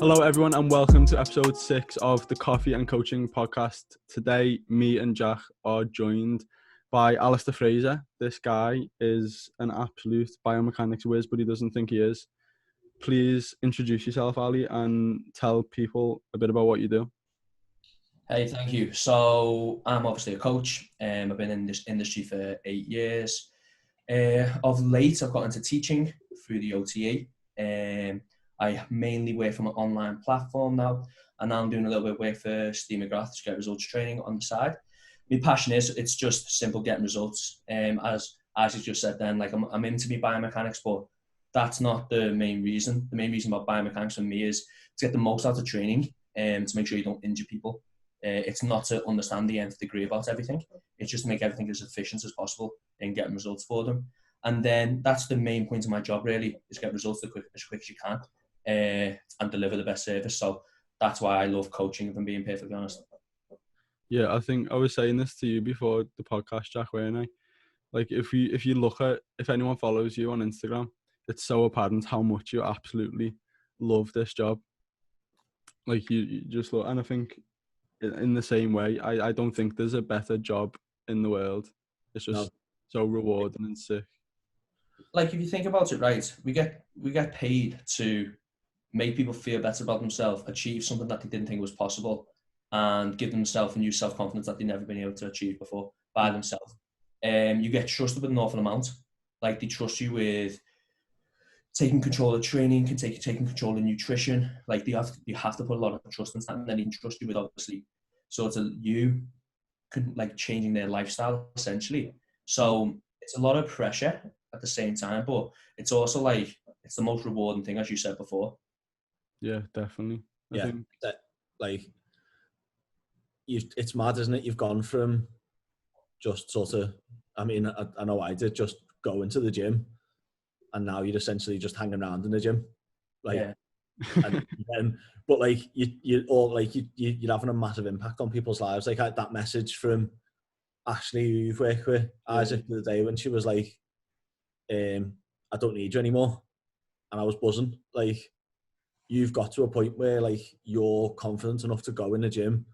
Hello everyone and welcome to episode 6 of the Coffee and Coaching podcast. Today, me and Jack are joined by Alistair Fraser. This guy is an absolute biomechanics whiz, but he doesn't think he is. Please introduce yourself, Ali, and tell people a bit about what you do. Hey, thank you. So I'm obviously a coach. I've been in this industry for 8 years. Of late, I've got into teaching through the OTE. I mainly work from an online platform now, and now I'm doing a little bit of work for Steve McGrath to get results training on the side. My passion is it's just simple getting results. As you just said, then like I'm into me biomechanics, but that's not the main reason. The main reason about biomechanics for me is to get the most out of training and to make sure you don't injure people. It's not to understand the nth degree about everything. It's just to make everything as efficient as possible and getting results for them. And then that's the main point of my job, really, is get results as quick as you can and deliver the best service. So that's why I love coaching, if I'm being perfectly honest. Yeah, I think I was saying this to you before the podcast, Jack, weren't I? Like, if you look at, if anyone follows you on Instagram, it's so apparent how much you absolutely love this job. Like, you just look, and I think in the same way, I don't think there's a better job in the world. It's just so rewarding and sick. Like, if you think about it, right, we get paid to make people feel better about themselves, achieve something that they didn't think was possible, and give themselves a new self-confidence that they've never been able to achieve before by themselves. You get trusted with an awful amount. Like, they trust you with taking control of training, taking control of nutrition. Like, you have to put a lot of trust in that, and then they can trust you with, obviously, sort of you like changing their lifestyle essentially. So it's a lot of pressure at the same time, but it's also like it's the most rewarding thing, as you said before. Yeah, definitely. I think that, like, it's mad, isn't it? You've gone from just sort of, I mean, I know I did, just go into the gym, and now you're essentially just hanging around in the gym, like. Yeah. But like you're having a massive impact on people's lives. Like that message from Ashley, who you've worked with, Isaac, the other day when she was like, "I don't need you anymore," and I was buzzing. Like, you've got to a point where like you're confident enough to go in the gym,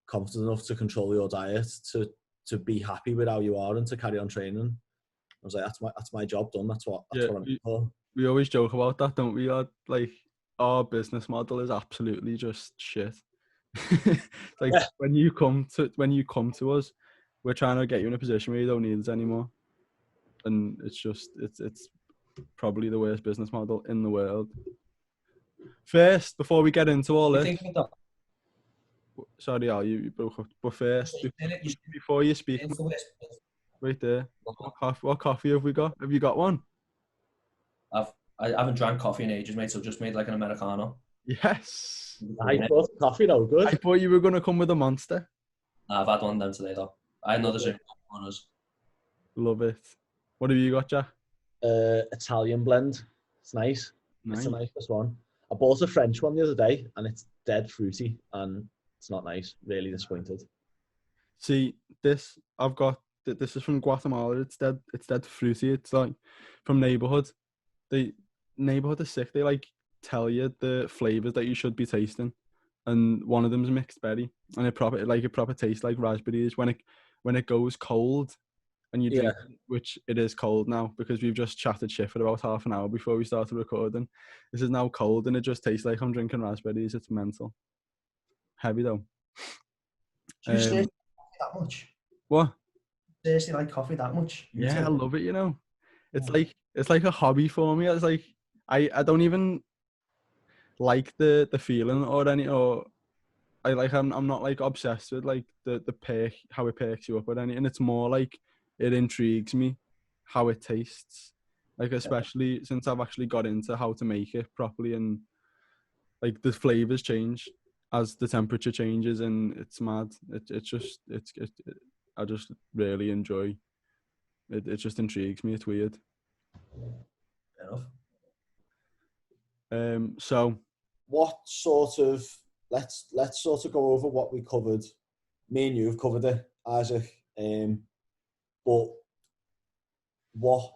confident enough to control your diet, to be happy with how you are and to carry on training. I was like, that's my job done. That's what I'm here for. We always joke about that, don't we? Like, our business model is absolutely just shit. Like, when you come to us, we're trying to get you in a position where you don't need us anymore, and it's probably the worst business model in the world. First, before we get into all this, sorry, Al, you broke up. But first, before you speak, right there, what coffee have we got? Have you got one? I haven't drank coffee in ages, mate, so just made like an Americano. Yes. I thought coffee, no good. I thought you were going to come with a Monster. I've had one of them today, though. I know there's on us. Love it. What have you got, Jack? Italian blend. It's nice. It's a nice one. I bought a French one the other day, and it's dead fruity, and it's not nice. Really disappointed. See, this is from Guatemala. It's dead fruity. It's like from Neighborhood. The Neighborhood is sick. They like tell you the flavors that you should be tasting, and one of them is mixed berry, and it proper tastes like raspberries when it goes cold, and you drink it, which it is cold now because we've just chatted shit for about half an hour before we started recording. This is now cold, and it just tastes like I'm drinking raspberries. It's mental. Heavy though. Do you seriously like that much? What? Seriously like coffee that much? Yeah, I love it. You know, it's like a hobby for me. It's like I don't even like the feeling I'm not like obsessed with like the perk, how it perks you up or anything. It's more like it intrigues me how it tastes, like especially since I've actually got into how to make it properly, and like the flavors change as the temperature changes, and it's mad. I just really enjoy it. It just intrigues me. It's weird. Fair enough. So what sort of let's sort of go over what we covered. Me and you have covered it, Isaac. But what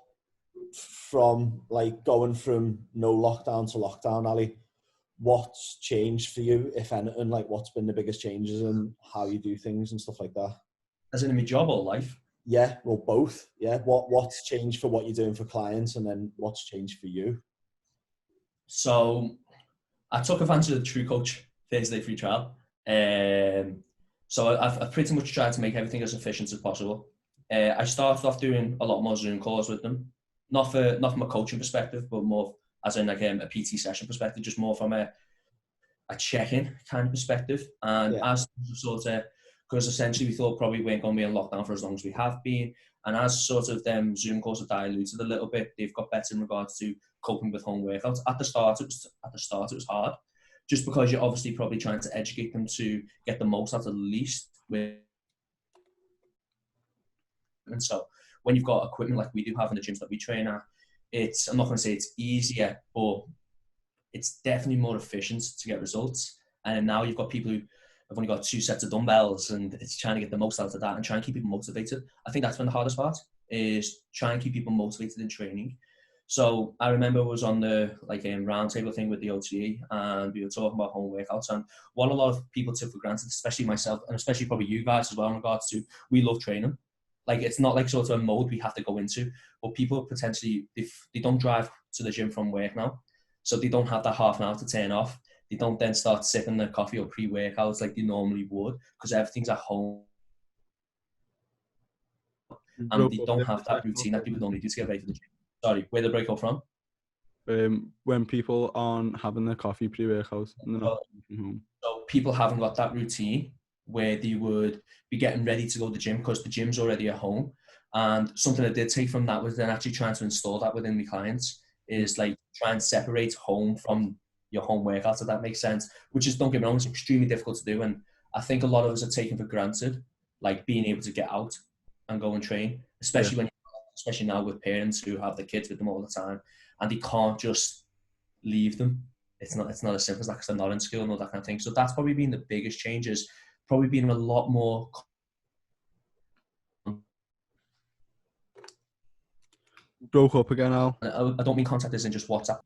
from like going from no lockdown to lockdown, Ali, what's changed for you, if anything? Like, what's been the biggest changes in how you do things and stuff like that? As in my job or life? Yeah, well, both. Yeah, what's changed for what you're doing for clients, and then what's changed for you? So I took advantage of the True Coach Thursday free trial. So I've pretty much tried to make everything as efficient as possible. I started off doing a lot more Zoom calls with them, not from a coaching perspective, but more as in like a PT session perspective, just more from a check-in kind of perspective. And as sort of, because essentially we thought probably we weren't going to be in lockdown for as long as we have been, and as sort of them Zoom calls are diluted a little bit, they've got better in regards to coping with home workouts. At the start, it was hard, just because you're obviously probably trying to educate them to get the most out of the least. And so when you've got equipment like we do have in the gyms that we train at, I'm not going to say it's easier, but it's definitely more efficient to get results. And now you've got people who have only got 2 sets of dumbbells, and it's trying to get the most out of that and trying to keep people motivated. I think that's been the hardest part, is trying to keep people motivated in training. So I remember I was on the roundtable thing with the OTE, and we were talking about home workouts, and what a lot of people took for granted, especially myself and especially probably you guys as well, in regards to, we love training. Like, it's not like sort of a mode we have to go into, but people potentially, if they don't drive to the gym from work now, so they don't have that half an hour to turn off. They don't then start sipping their coffee or pre-workouts like they normally would, because everything's at home. And they don't have that routine that people normally do to get ready for the gym. Sorry, where did I break up from? When people aren't having their coffee pre-workout and they're not from home. So people haven't got that routine where they would be getting ready to go to the gym, because the gym's already at home. And something I did take from that was then actually trying to install that within my clients, is like try and separate home from your home workouts, if that makes sense, which is, don't get me wrong, it's extremely difficult to do. And I think a lot of us are taken for granted, like being able to get out and go and train, especially especially now with parents who have their kids with them all the time, and they can't just leave them. It's not as simple as that, because they're not in school and all that kind of thing. So that's probably been the biggest change, is probably being a lot more. Broke up again, Al. I don't mean contact as in just WhatsApp.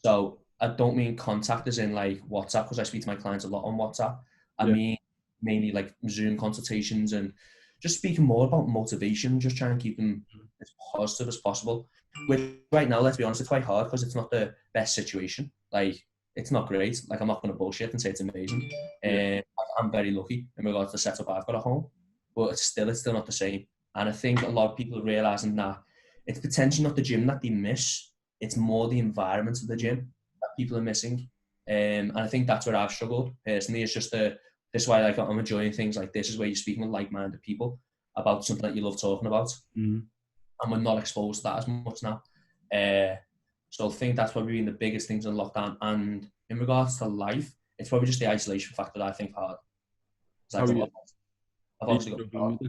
So I don't mean contact as in like WhatsApp, because I speak to my clients a lot on WhatsApp. I mean mainly like Zoom consultations, and just speaking more about motivation, just trying to keep them as positive as possible. Which right now, let's be honest, it's quite hard, because it's not the best situation. Like, it's not great. Like, I'm not going to bullshit and say it's amazing. I'm very lucky in regards to the setup I've got at home, but it's still not the same. And I think a lot of people are realizing that it's potentially not the gym that they miss, it's more the environment of the gym that people are missing. And I think that's where I've struggled personally. It's just this is why I'm enjoying things like this, is where you're speaking with like-minded people about something that you love talking about. Mm-hmm. And we're not exposed to that as much now. So I think that's probably been the biggest things in lockdown. And in regards to life, it's probably just the isolation factor that I think hard. I've obviously got.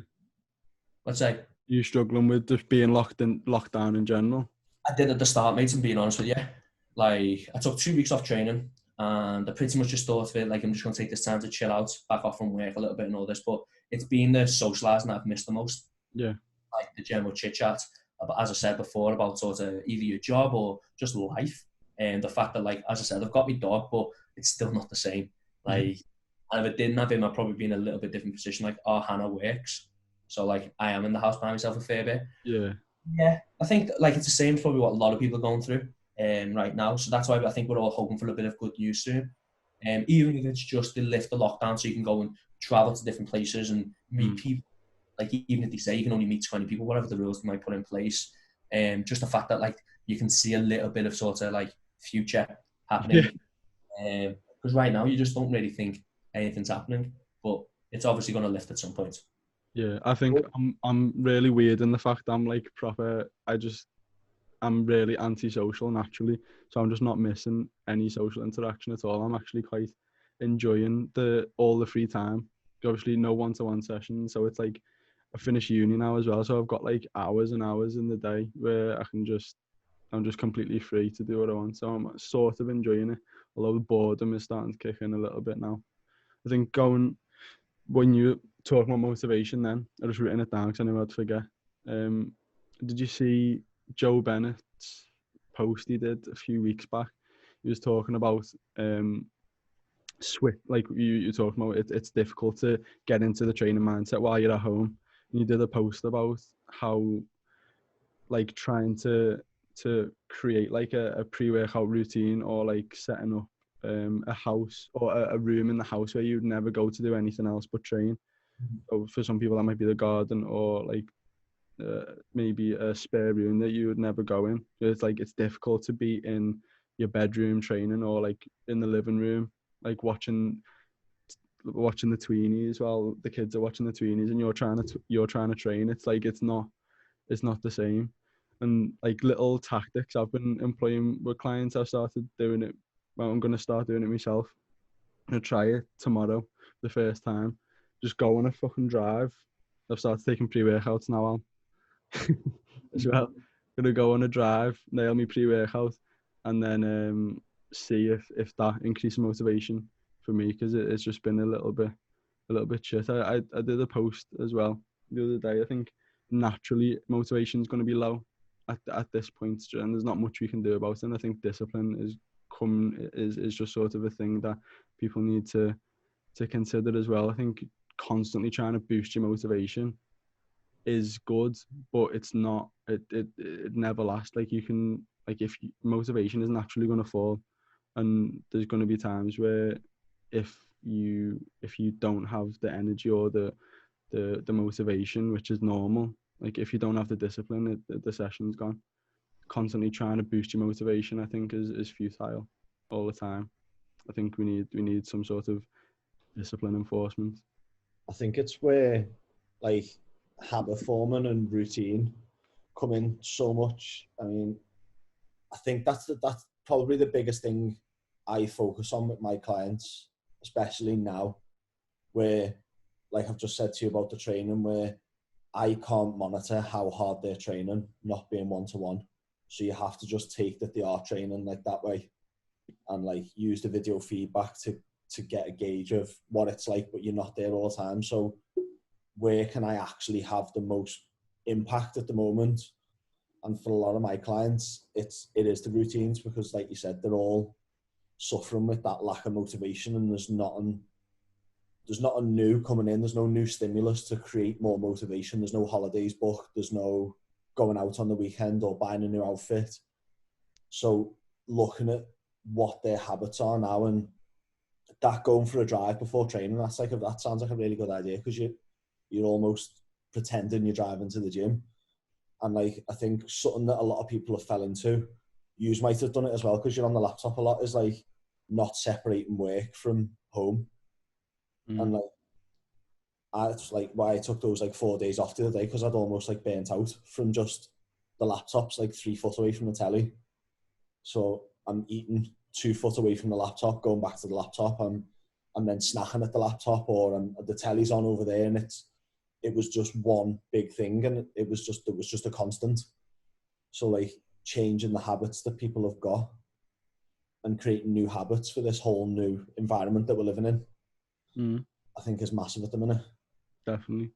Let's say. You struggling with just being locked down in general? I did at the start, mate, and being honest with you. Like, I took 2 weeks off training, and I pretty much just thought of it like, I'm just going to take this time to chill out, back off from work a little bit and all this. But it's been the socialising that I've missed the most. Yeah. Like the general chit chat, as I said before, about sort of either your job or just life. And the fact that, like, as I said, I've got my dog, but it's still not the same. Like, and if I didn't have him, I'd probably be in a little bit different position. Like, Hannah works, so like I am in the house by myself a fair bit. Yeah, I think like it's the same as probably what a lot of people are going through right now. So that's why I think we're all hoping for a bit of good news soon. Even if it's just to lift the lockdown, so you can go and travel to different places and meet people. Like, even if they say you can only meet 20 people, whatever the rules they might put in place, just the fact that like you can see a little bit of sort of like future happening. Because right now you just don't really think anything's happening, but it's obviously going to lift at some point. Yeah, I think I'm really weird in the fact I'm like proper. I'm really antisocial naturally, so I'm just not missing any social interaction at all. I'm actually quite enjoying all the free time. Obviously, no one-to-one sessions, so it's like I finish uni now as well, so I've got like hours and hours in the day where I'm just completely free to do what I want. So I'm sort of enjoying it, although the boredom is starting to kick in a little bit now. I think when you talk about motivation, then I just written it down because I knew I'd forget. Did you see Joe Bennett's post he did a few weeks back? he was talking about like you're talking about it's difficult to get into the training mindset while you're at home. And you did a post about how like trying to create like a pre-workout routine, or like setting up a house or a room in the house where you'd never go to do anything else but train. So for some people that might be the garden, or like maybe a spare room that you would never go in. It's like it's difficult to be in your bedroom training, or like in the living room, like watching the tweenies while the kids are watching the tweenies, and you're trying to train. It's like it's not the same. And like little tactics I've been employing with clients, I've started doing it. Well, I'm gonna start doing it myself. I'm gonna try it tomorrow, the first time. Just go on a fucking drive. I've started taking pre-workouts now as well. Gonna go on a drive, nail me pre-workout, and then see if that increases motivation for me, because it's just been a little bit shit. I did a post as well the other day. I think naturally motivation is going to be low at this point, and there's not much we can do about it. And I think discipline is just sort of a thing that people need to consider as well. I think constantly trying to boost your motivation is good, but it's not. It never lasts. Like you can, like if motivation is naturally going to fall, and there's going to be times where if you don't have the energy or the motivation, which is normal. Like if you don't have the discipline, the session's gone. Constantly trying to boost your motivation, I think, is futile all the time. I think we need some sort of discipline enforcement. I think it's where like habit forming and routine come in so much. I mean, I think that's probably the biggest thing I focus on with my clients, especially now, where, like I've just said to you about the training, where I can't monitor how hard they're training, not being one-to-one. So you have to just take that they are training like that way, and like use the video feedback to get a gauge of what it's like, but you're not there all the time. So where can I actually have the most impact at the moment? And for a lot of my clients, it is the routines, because like you said, they're all suffering with that lack of motivation, and there's nothing new coming in. There's no new stimulus to create more motivation. There's no holidays booked. There's no going out on the weekend or buying a new outfit. So looking at what their habits are now, and that going for a drive before training, that sounds like a really good idea, because you're almost pretending you're driving to the gym. And like, I think something that a lot of people have fell into, you might have done it as well, because you're on the laptop a lot, is like not separating work from home. And like, it's like why I took those like 4 days off the other day, because I'd almost like burnt out from just the laptops like 3 foot away from the telly. So I'm eating 2 foot away from the laptop, going back to the laptop, and then snacking at the laptop, or the telly's on over there, and it was just one big thing, and it was just a constant. So like changing the habits that people have got and creating new habits for this whole new environment that we're living in, I think is massive at the minute. Definitely.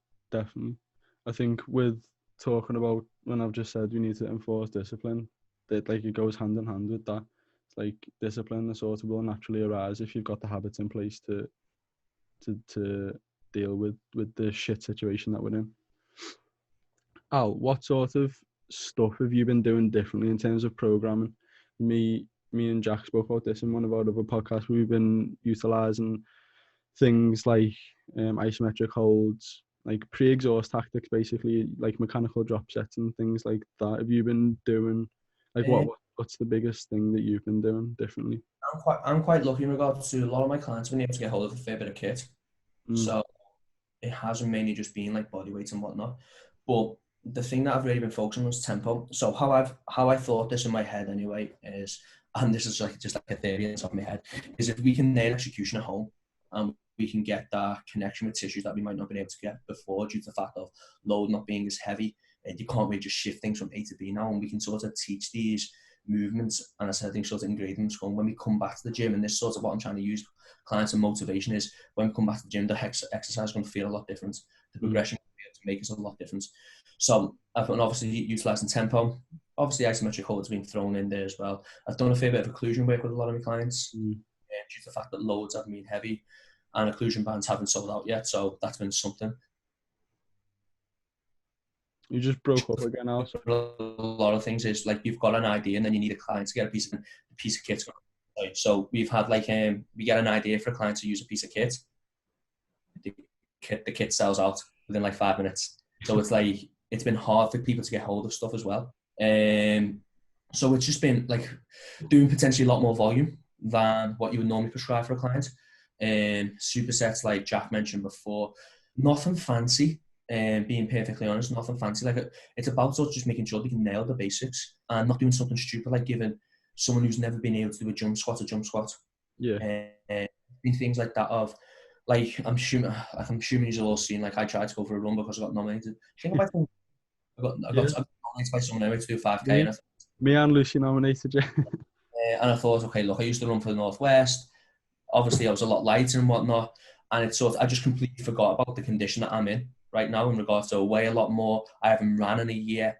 I think with talking about, when I've just said we need to enforce discipline, that like it goes hand in hand with that. It's like discipline is sort of will naturally arise if you've got the habits in place to deal with the shit situation that we're in. Al, what sort of stuff have you been doing differently in terms of programming? Me and Jack spoke about this in one of our other podcasts. We've been utilising things like isometric holds, like pre-exhaust tactics, basically, like mechanical drop sets and things like that. Have you been doing, like, what's the biggest thing that you've been doing differently? I'm quite lucky in regards to a lot of my clients have been able to get hold of a fair bit of kit. So it hasn't mainly just been like body weights and whatnot. But the thing that I've really been focusing on is tempo. So how I thought this in my head anyway is, and this is like just like a theory in the top of my head, is if we can nail execution at home, we can get that connection with tissues that we might not have been able to get before due to the fact of load not being as heavy. You can't really just shift things from A to B now, and we can sort of teach these movements and I think sort of ingrained in school. When we come back to the gym, and this sort of what I'm trying to use clients and motivation is, when we come back to the gym, the exercise is going to feel a lot different. The progression will be to make is a lot different. So I've been obviously utilising tempo. Obviously, isometric holds been thrown in there as well. I've done a fair bit of occlusion work with a lot of my clients due to the fact that loads haven't been heavy and occlusion bands haven't sold out yet. So that's been something. You just broke up again, Alistair. A lot of things is like you've got an idea and then you need a client to get a piece of kit. Right? So we've had like we get an idea for a client to use a piece of kit. The kit sells out within like 5 minutes. So it's like it's been hard for people to get hold of stuff as well. So it's just been like doing potentially a lot more volume than what you would normally prescribe for a client. Supersets, like Jack mentioned before, nothing fancy. Being perfectly honest, nothing fancy. Like it's about sort of just making sure they can nail the basics and not doing something stupid like giving someone who's never been able to do a jump squat. Yeah. Been things like that of like I'm assuming you've all seen like I tried to go for a run because I got nominated. I got nominated by someone anyway to do 5K. Me and Lucy nominated you. And I thought, okay, look, I used to run for the Northwest. Obviously, I was a lot lighter and whatnot, and it's sort of I just completely forgot about the condition that I'm in right now in regards to I weigh a lot more. I haven't ran in a year,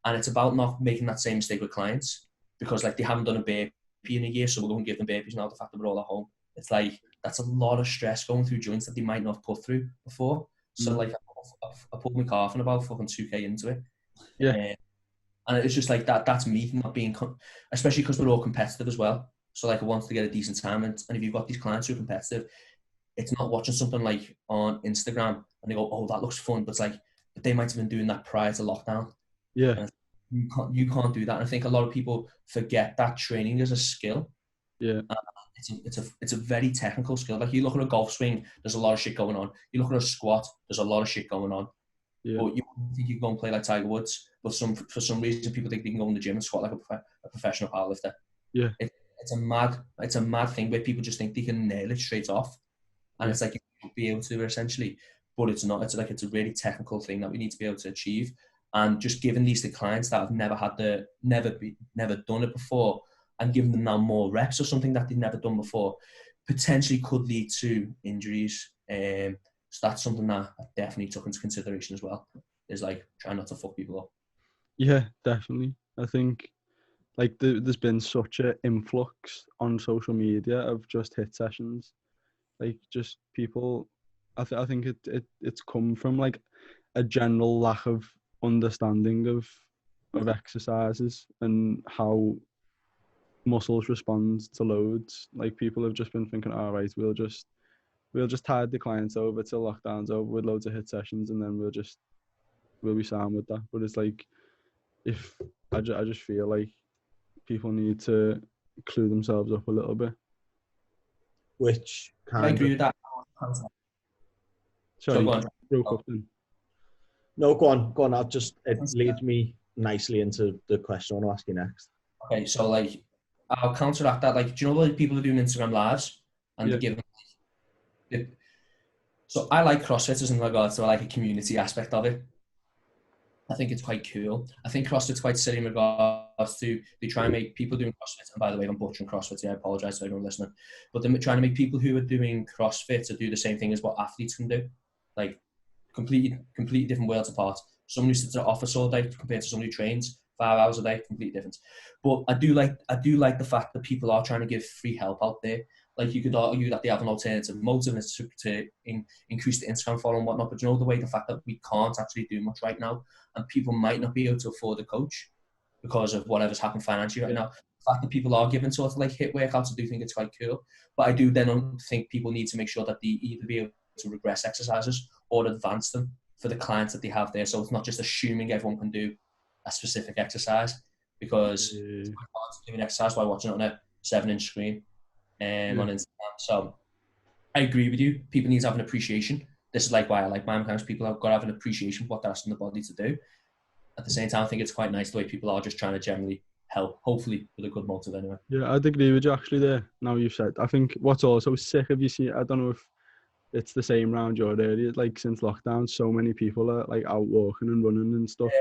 and it's about not making that same mistake with clients because like they haven't done a burpee in a year, so we're going to give them burpees now. The fact that we're all at home, it's like that's a lot of stress going through joints that they might not have put through before. So like I pulled my calf in about fucking 2K into it. Yeah. And it's just like that. That's me not being, especially because we're all competitive as well. So like I wanted to get a decent time, and if you've got these clients who are competitive, it's not watching something like on Instagram and they go, "Oh, that looks fun," but they might have been doing that prior to lockdown. Yeah. And you can't do that. And I think a lot of people forget that training is a skill. Yeah. It's a very technical skill. Like you look at a golf swing, there's a lot of shit going on. You look at a squat, there's a lot of shit going on. Yeah. But you think you can go and play like Tiger Woods, but for some reason people think they can go in the gym and squat like a professional powerlifter. Yeah. It's a mad thing where people just think they can nail it straight off, and it's like you should be able to essentially, but it's not. It's a really technical thing that we need to be able to achieve, and just giving these to clients that have never done it before, and giving them now more reps or something that they've never done before, potentially could lead to injuries. So that's something that I definitely took into consideration as well. Is like trying not to fuck people up. Yeah, definitely. I think like there's been such an influx on social media of just hit sessions, like just people. I think it's come from like a general lack of understanding of exercises and how muscles respond to loads. Like people have just been thinking, all right, we'll just tide the clients over till lockdown's over with loads of hit sessions, and then we'll be sound with that. But it's like if I just feel like people need to clue themselves up a little bit. Which kind I agree with that. Sorry, go on. broke up then. No, go on. It leads me nicely into the question I want to ask you next. Okay, so like I'll counteract that. Like, do you know like people are doing Instagram lives and they give them? So I like CrossFitters in regards to like a community aspect of it. I think it's quite cool. I think CrossFit's quite silly in regards to they try and make people doing CrossFit. And by the way, I'm butchering CrossFit. I apologize to everyone listening. But they're trying to make people who are doing CrossFit to do the same thing as what athletes can do. Like completely different worlds apart. Someone who sits at office all day compared to someone who trains 5 hours a day, completely different. But I do like the fact that people are trying to give free help out there. Like you could argue that they have an alternative motive to increase the Instagram following and whatnot, but you know the fact that we can't actually do much right now, and people might not be able to afford a coach because of whatever's happened financially right now. The fact that people are given sort of like hit workouts, I do think it's quite cool. But I do then think people need to make sure that they either be able to regress exercises or advance them for the clients that they have there. So it's not just assuming everyone can do a specific exercise, because it's quite hard to do an exercise while watching it on a 7-inch screen on Instagram. So I agree with you. People need to have an appreciation. This is like why I like my mechanics. People have got to have an appreciation for what they're asking the body to do. At the same time, I think it's quite nice the way people are just trying to generally help, hopefully with a good motive anyway. Yeah, I'd agree with you actually there. Now you've said, I think what's also sick of you see, I don't know if it's the same around your area, like since lockdown, so many people are like out walking and running and stuff. Yeah.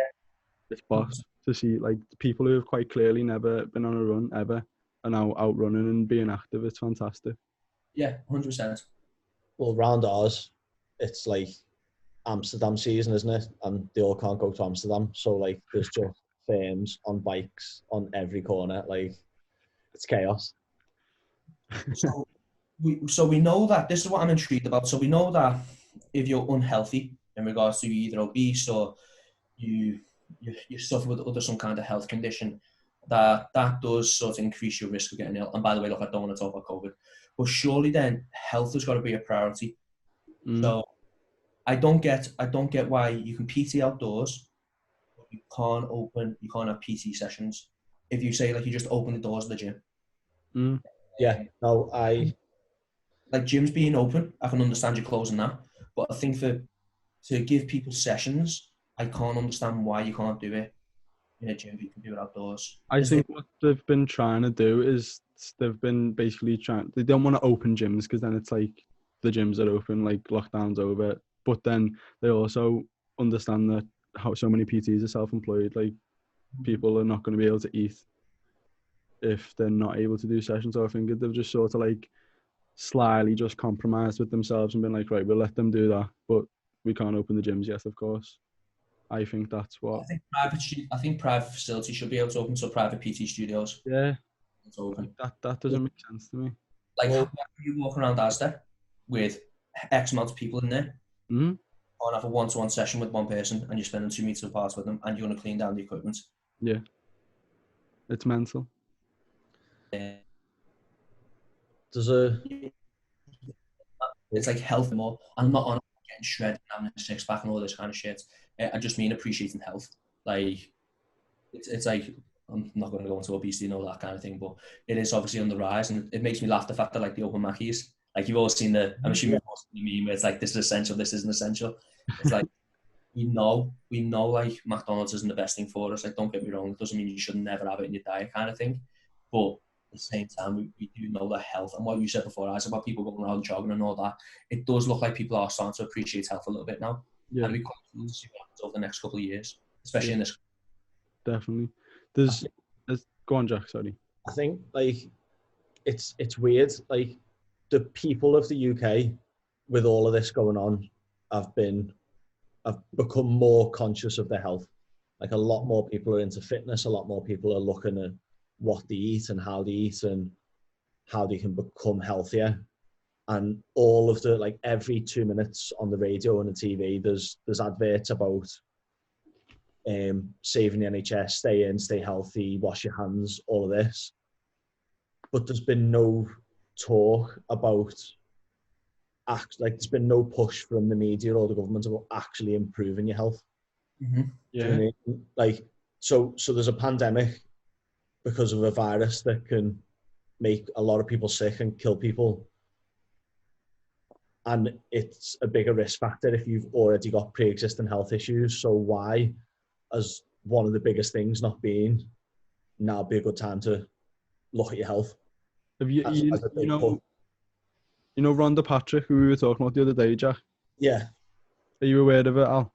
It's boss to see like people who have quite clearly never been on a run ever are now out running and being active. It's fantastic. Yeah, 100%. Well, round ours, it's like Amsterdam season, isn't it? And they all can't go to Amsterdam. So like there's just firms on bikes on every corner. Like it's chaos. So we know that this is what I'm intrigued about. So we know that if you're unhealthy in regards to you either obese or you suffer with other some kind of health condition, that does sort of increase your risk of getting ill. And by the way, look, I don't want to talk about COVID, but surely then health has got to be a priority. So I don't get why you can PT outdoors, but you can't have PT sessions. If you say like you just open the doors of the gym. Yeah, no, like gyms being open, I can understand you closing that, but I think to give people sessions, I can't understand why you can't do it in a gym, but you can do it outdoors. I think what they've been trying to do is they've been basically they don't want to open gyms because then it's like the gyms are open, like lockdown's over. But then they also understand that how so many PTs are self-employed, like people are not going to be able to eat if they're not able to do sessions. So I think they've just sort of like slyly just compromised with themselves and been like, right, we'll let them do that, but we can't open the gyms yet, of course. I think that's what. I think private facilities should be able to open, so private PT studios. Yeah, it's open. That doesn't make sense to me. Like, how you walk around Alistair with X amount of people in there, or have a one-to-one session with one person, and you're spending 2 meters apart with them, and you're going to clean down the equipment. Yeah, it's mental. It's like health more. I'm not on getting shredded and having a six-pack and all this kind of shit. I just mean appreciating health. Like, it's like, I'm not going to go into obesity and all that kind of thing, but it is obviously on the rise, and it makes me laugh the fact that like the open Mackies, like you've all seen I'm assuming you've all seen the meme where it's like, this is essential, this isn't essential. It's like, we know like McDonald's isn't the best thing for us. Like, don't get me wrong, it doesn't mean you should never have it in your diet kind of thing. But at the same time, we do know that health, and what you said before, Isaac, about people going around jogging and all that, it does look like people are starting to appreciate health a little bit now. Yeah. And we quite cool to see what happens over the next couple of years, especially in this. Definitely. Go on, Jack, sorry. I think like it's weird. Like the people of the UK with all of this going on have become more conscious of their health. Like a lot more people are into fitness, a lot more people are looking at what they eat and how they eat and how they can become healthier. And all of the, like every 2 minutes on the radio and the TV, there's adverts about saving the NHS, stay in, stay healthy, wash your hands, all of this. But there's been no talk about, like there's been no push from the media or the government about actually improving your health. Mm-hmm. Yeah. Do you know what I mean? Like, so there's a pandemic because of a virus that can make a lot of people sick and kill people. And it's a bigger risk factor if you've already got pre-existing health issues. So why, as one of the biggest things not being, now be a good time to look at your health? Have you know Rhonda Patrick, who we were talking about the other day, Jack? Yeah. Are you aware of it, Al?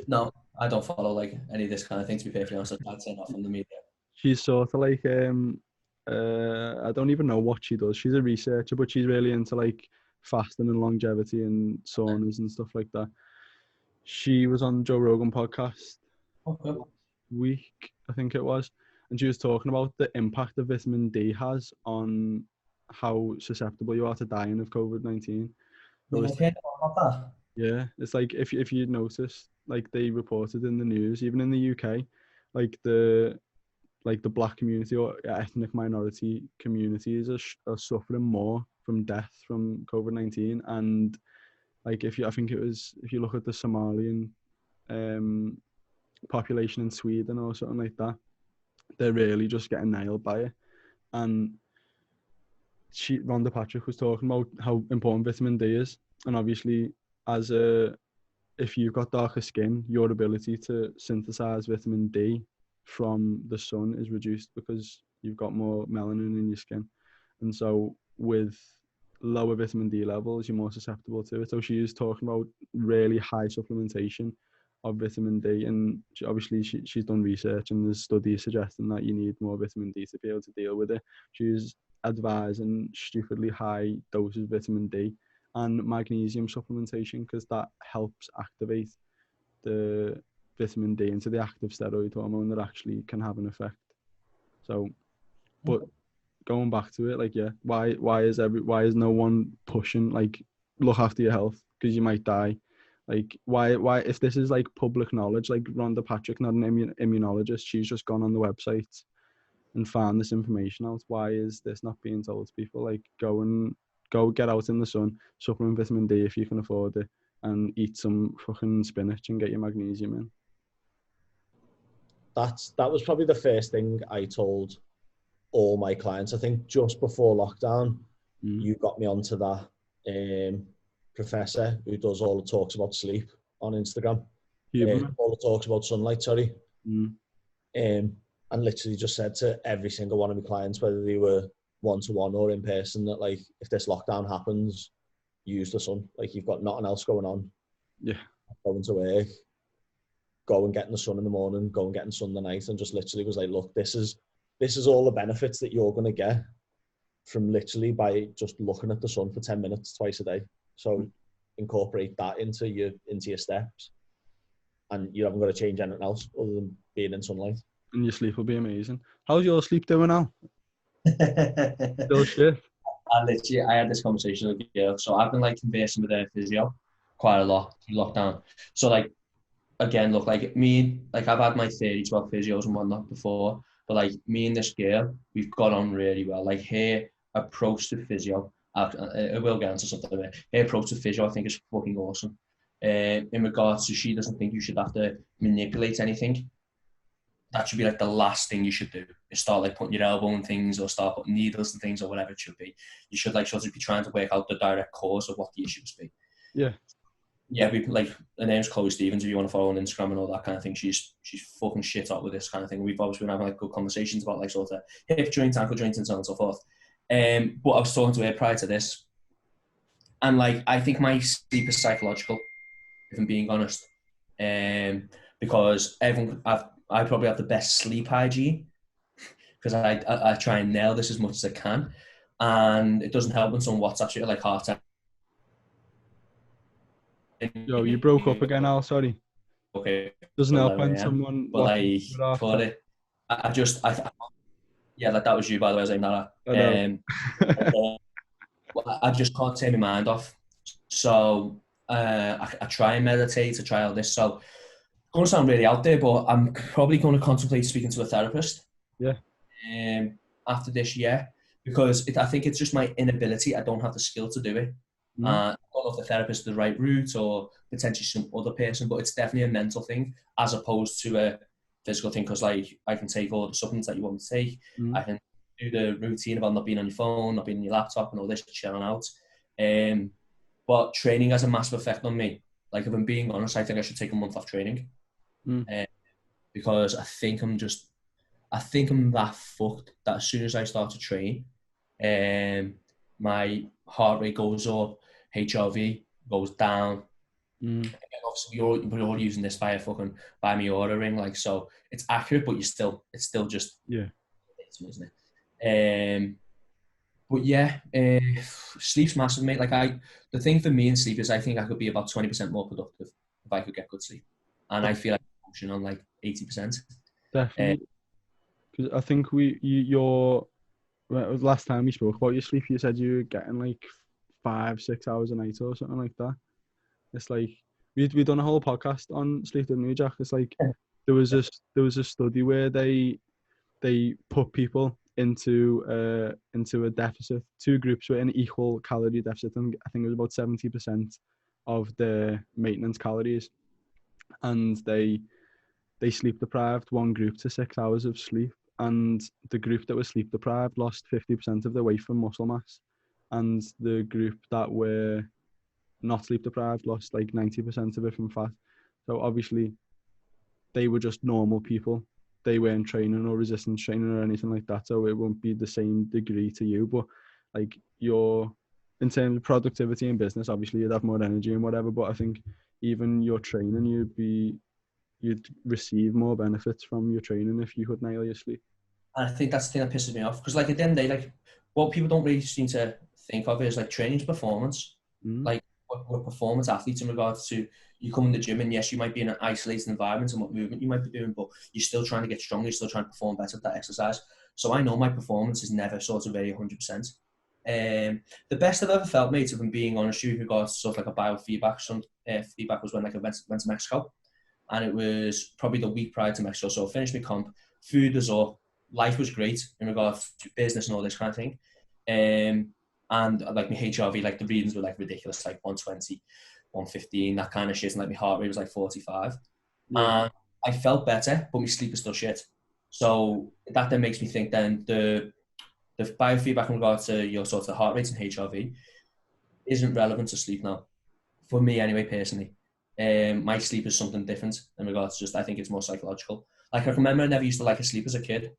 No, I don't follow like any of this kind of thing, to be perfectly honest. I'd say not from the media. She's sort of like, I don't even know what she does. She's a researcher, but she's really into like fasting and longevity and saunas and stuff like that. She was on Joe Rogan podcast last week, I think it was, and she was talking about the impact that vitamin D has on how susceptible you are to dying of COVID-19. Yeah, it's like if you notice, like they reported in the news, even in the UK, like the black community or ethnic minority communities are suffering more from death from COVID-19. And like if you look at the Somalian population in Sweden or something like that, they're really just getting nailed by it. And Rhonda Patrick was talking about how important vitamin D is, and obviously if you've got darker skin, your ability to synthesize vitamin D from the sun is reduced because you've got more melanin in your skin. And so with lower vitamin D levels, you're more susceptible to it. So she is talking about really high supplementation of vitamin D, and she's done research, and there's studies suggesting that you need more vitamin D to be able to deal with it. She's advising stupidly high doses of vitamin D, and magnesium supplementation, because that helps activate the vitamin D into the active steroid hormone that actually can have an effect. So, but going back to it, like, yeah, why is no one pushing, like, look after your health because you might die? Like, why if this is like public knowledge, like Rhonda Patrick, not an immunologist, she's just gone on the website and found this information out. Why is this not being told to people? Like, go get out in the sun, supplement vitamin D if you can afford it, and eat some fucking spinach and get your magnesium in. That was probably the first thing I told all my clients. I think just before lockdown, you got me onto that professor who does all the talks about sleep on Instagram. All the talks about sunlight, sorry. And literally just said to every single one of my clients, whether they were one-to-one or in person, that, like, if this lockdown happens, use the sun. Like, you've got nothing else going on. Yeah. Going to work, go and get in the sun in the morning, go and get in the sun the night, and just literally was like, look, this is all the benefits that you're going to get from literally by just looking at the sun for 10 minutes twice a day. So incorporate that into your steps, and you haven't got to change anything else other than being in sunlight. And your sleep will be amazing. How's your sleep doing now? Still shit. I had this conversation with you. So I've been like conversing with their physio quite a lot through lockdown. So, like, again, look, like me, like, I've had my 30-12 physios and whatnot before, but like me and this girl, we've got on really well. Like, her approach to physio, I will get into something about it. Her approach to physio, I think, is fucking awesome. In regards to, she doesn't think you should have to manipulate anything. That should be like the last thing you should do, is start like putting your elbow in things or start putting needles and things or whatever it should be. You should like sort of be trying to work out the direct cause of what the issues be. Yeah. Yeah, we like, her name's Chloe Stevens, if you want to follow on Instagram and all that kind of thing. She's fucking shit up with this kind of thing. We've obviously been having like good conversations about like sort of hip joints, ankle joints, and so on and so forth. But I was talking to her prior to this, and like, I think my sleep is psychological, if I'm being honest. Because I probably have the best sleep hygiene, because I try and nail this as much as I can, and it doesn't help when someone WhatsApps you like half time. Yo, you broke up again, Al. Sorry. Okay. Doesn't help when someone. But like, for it, yeah, like, that was you, by the way. I was saying that. I just can't take my mind off. So I try and meditate. I try all this. So, going to sound really out there, but I'm probably going to contemplate speaking to a therapist. Yeah. After this year, because I think it's just my inability. I don't have the skill to do it. I don't know if the therapist is the right route or potentially some other person, but it's definitely a mental thing as opposed to a physical thing. Because like, I can take all the supplements that you want me to take. I can do the routine about not being on your phone, not being on your laptop, and all this, chilling out. But training has a massive effect on me. Like, if I'm being honest, I think I should take a month off training. Because I think I'm that fucked that as soon as I start to train, my heart rate goes up, HRV goes down. And obviously, we're all using this via fucking by me ordering, like, so it's accurate, but it's still just, isn't it? But yeah, sleep's massive, mate. Like, the thing for me in sleep is I think I could be about 20% more productive if I could get good sleep, and I feel like I'm pushing on like 80%. Definitely, because I think last time we spoke about your sleep, you said you were getting like 5-6 hours a night or something like that. It's like we done a whole podcast on sleep, didn't we, Jack? It's like there was a study where they put people into a deficit. Two groups were in equal calorie deficit, and I think it was about 70% of their maintenance calories, and they sleep deprived one group to 6 hours of sleep, and the group that was sleep deprived lost 50% of their weight from muscle mass, and the group that were not sleep deprived lost like 90% of it from fat. So obviously they were just normal people. They weren't training or resistance training or anything like that, so it won't be the same degree to you. But like, in terms of productivity and business, obviously you'd have more energy and whatever, but I think even your training, you'd receive more benefits from your training if you could nail your sleep. And I think that's the thing that pisses me off, because like, at the end of the day, like, what people don't really seem to think of is like, training's performance. Like we're performance athletes in regards to you come in the gym and yes, you might be in an isolated environment and what movement you might be doing, but you're still trying to get stronger, you're still trying to perform better at that exercise. So I know my performance is never sort of very 100%. The best I've ever felt, mate, if I'm being honest with you, with regards to sort of like a biofeedback, feedback was when like I went to Mexico, and it was probably the week prior to Mexico. So I finished my comp, food was up, life was great in regards to business and all this kind of thing. And like my HRV, like the readings were like ridiculous, like 120, 115, that kind of shit, and like my heart rate was like 45. And I felt better, but my sleep is still shit. So that then makes me think then the biofeedback in regards to your sort of heart rate and HRV isn't relevant to sleep now. For me anyway, personally. My sleep is something different in regards to just, I think it's more psychological. Like I remember I never used to like to sleep as a kid.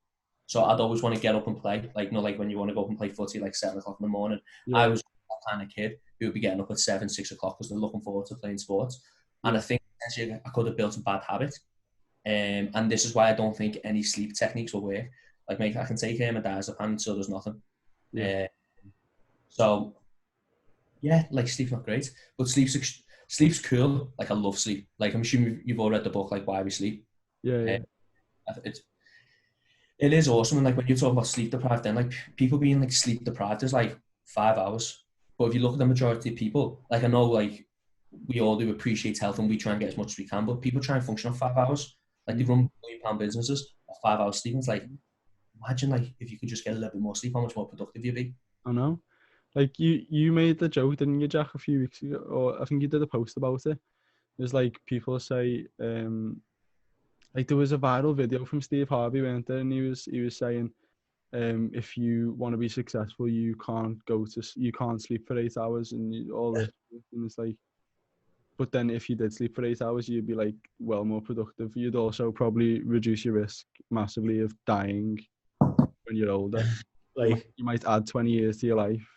So I'd always want to get up and play. Like, like when you want to go up and play footy like 7 o'clock in the morning. I was that kind of kid who would be getting up at 7, 6 o'clock because they're looking forward to playing sports. And I think essentially I could have built a bad habit. And this is why I don't think any sleep techniques will work. Like, mate, I can take a diazepam, so there's nothing. So, yeah, like sleep's not great, but sleep's cool. Like I love sleep. Like I'm assuming you've all read the book, like Why We Sleep. It is awesome. And like when you talk about sleep deprived, then like people being like sleep deprived is like 5 hours. But if you look at the majority of people, like I know like we all do appreciate health and we try and get as much as we can, but people try and function on 5 hours. Like they run £1 million businesses at 5 hours sleep. It's like, imagine like if you could just get a little bit more sleep, how much more productive you'd be. I know. Like you made the joke, didn't you, Jack, a few weeks ago? Or I think you did a post about it. There's like people say, like there was a viral video from Steve Harvey, weren't there? And he was saying, if you want to be successful, you can't sleep for 8 hours and all this. And it's like, but then if you did sleep for 8 hours, you'd be like well more productive. You'd also probably reduce your risk massively of dying when you're older. Like you might add 20 years to your life.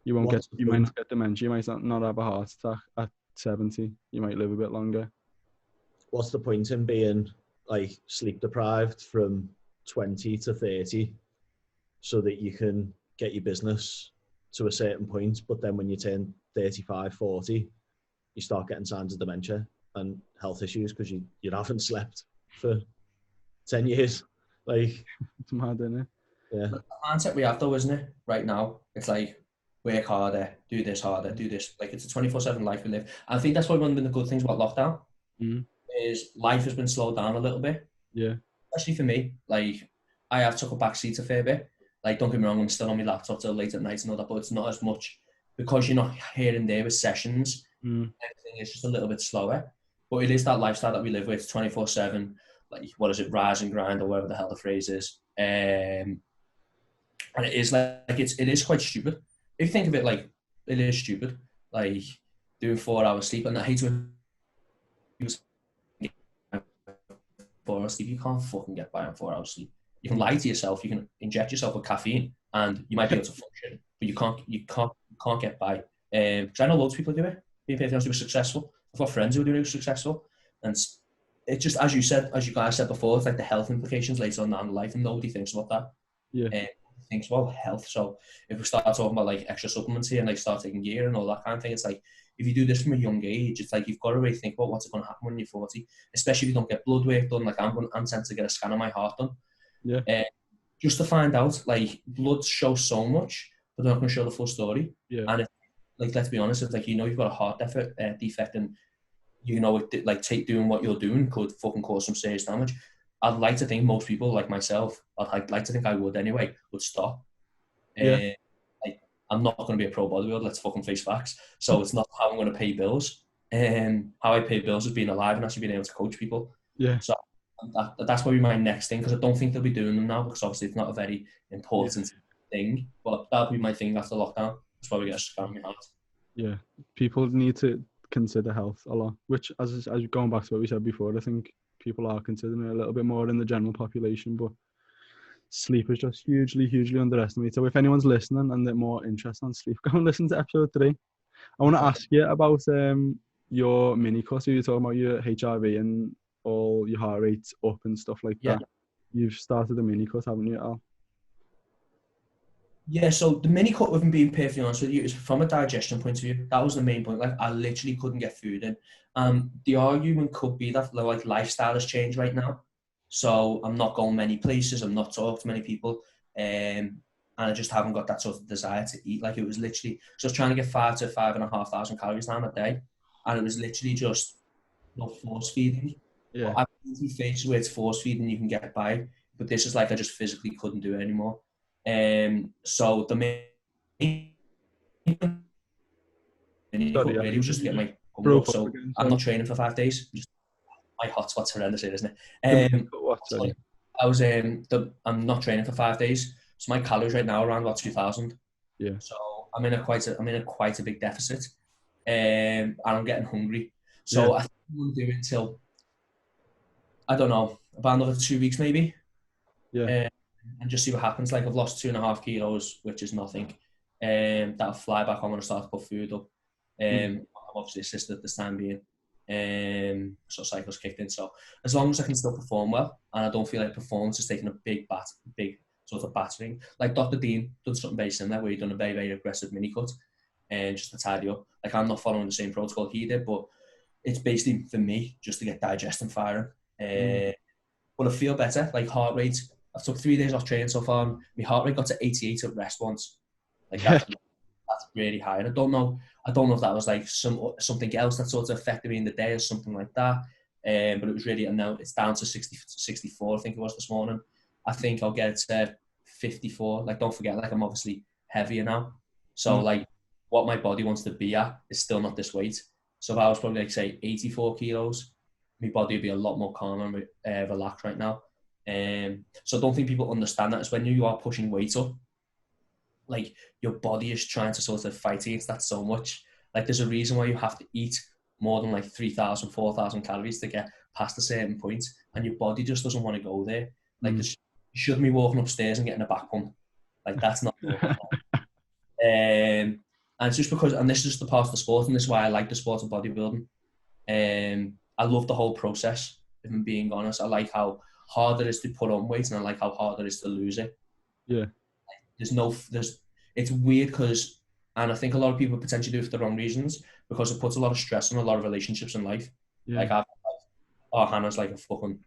You might not get dementia. You might not have a heart attack at 70. You might live a bit longer. What's the point in being like sleep deprived from 20 to 30 so that you can get your business to a certain point, but then when you turn 35, 40, you start getting signs of dementia and health issues because you haven't slept for 10 years. Like, it's mad, isn't it? Yeah. The mindset we have though, isn't it? Right now, it's like work harder, do this harder, do this. Like it's a 24/7 life we live. I think that's one of the good things about lockdown is life has been slowed down a little bit. Yeah. Especially for me, like I have took a back seat a fair bit. Like don't get me wrong, I'm still on my laptop till late at night and all that, but it's not as much because you're not here and there with sessions. Everything is just a little bit slower. But it is that lifestyle that we live with 24/7. Like what is it, rise and grind or whatever the hell the phrase is. And it is like it is quite stupid. If you think of it, like it is stupid. Like doing 4 hours sleep, and I hate to 4 hours sleep. You can't fucking get by on 4 hours sleep. You can lie to yourself. You can inject yourself with caffeine, and you might be able to function, but you can't get by. Because I know loads of people do it. People who are successful. I've got friends who are doing successful, and it's just as you guys said before, it's like the health implications later on down the life, and nobody thinks about that. Yeah. Thinks about health. So if we start talking about like extra supplements here and like start taking gear and all that kind of thing, it's like if you do this from a young age, it's like you've got to really think about what's going to happen when you're 40, especially if you don't get blood work done. Like I'm sent to get a scan of my heart done. Yeah. Just to find out, like blood shows so much, but they're not going to show the full story. Yeah. And like let's be honest, it's like you've got a heart defect, and like doing what you're doing could fucking cause some serious damage. I'd like to think most people, like myself, I'd like to think I would anyway, would stop. Yeah. Like I'm not going to be a pro bodybuilder. Let's fucking face facts. So it's not how I'm going to pay bills. How I pay bills is being alive and actually being able to coach people. Yeah. So that's probably my next thing, because I don't think they'll be doing them now, because obviously it's not a very important thing. But that'll be my thing after lockdown. That's why we get a scan on my heart. Yeah. People need to consider health a lot, which as going back to what we said before, I think people are considering it a little bit more in the general population, but sleep is just hugely underestimated. So if anyone's listening and they're more interested in sleep, go and listen to episode 3. I want to ask you about your mini course. You were talking about your HRV and all your heart rates up and stuff like that. You've started a mini course, haven't you, Al? Yeah, so the mini cut, with being perfectly honest with you, is from a digestion point of view. That was the main point. Like, I literally couldn't get food in. The argument could be that like lifestyle has changed right now. So I'm not going many places. I'm not talking to many people, and I just haven't got that sort of desire to eat. Like, it was literally just trying to get 5,000 to 5,500 calories down a day, and it was literally just not force feeding. But Yeah, I've been through phases where it's force feeding, you can get by, but this is like I just physically couldn't do it anymore. So the main sorry, really was just to you get just my hunger up. broke up So again. I'm not Sorry, training for 5 days. Just, my hotspot's horrendous here, isn't the it? mini cut. What? So Sorry. I was I'm not training for 5 days. So my calories right now are around about 2,000. Yeah, So I'm in a quite a big deficit. And I'm getting hungry. yeah, So I think I'm gonna do it until, I don't know, about another 2 weeks maybe. yeah. Um, and just see what happens. Like, I've lost 2.5 kilos, which is nothing. That'll fly back. I'm gonna start to put food up. Mm. I'm obviously assisted at this time being. So cycles kicked in. So as long as I can still perform well, and I don't feel like performance is taking a big sort of battering. Like Dr. Dean done something very similar, where he done a very, very aggressive mini cut, and just to tidy up. Like, I'm not following the same protocol he did, but it's basically for me just to get digestion firing. Mm. But I feel better. Like, heart rate, I took 3 days off training so far, and my heart rate got to 88 at rest once. Like, Yeah, that's really high. And I don't know if that was like something else that sort of affected me in the day or something like that. But it was really, and now it's down to 64, I think it was this morning. I think I'll get it to 54. Like, don't forget, like, I'm obviously heavier now. So mm. like, what my body wants to be at is still not this weight. So if I was probably like, say, 84 kilos, my body would be a lot more calm and relaxed right now. So I don't think people understand that. It's when you are pushing weight up, like, your body is trying to sort of fight against that so much. Like, there's a reason why you have to eat more than like 3,000, 4,000 calories to get past a certain point, and your body just doesn't want to go there. Like, Mm. you shouldn't be walking upstairs and getting a back pump. Like, that's not normal. And it's just because, and this is just the part of the sport, and this is why I like the sport of bodybuilding. I love the whole process, if I'm being honest. I like how hard it is to put on weight, and I like how hard it is to lose it. Yeah, It's weird because, and I think a lot of people potentially do it for the wrong reasons, because it puts a lot of stress on a lot of relationships in life. yeah. Like, Hannah's like a fucking,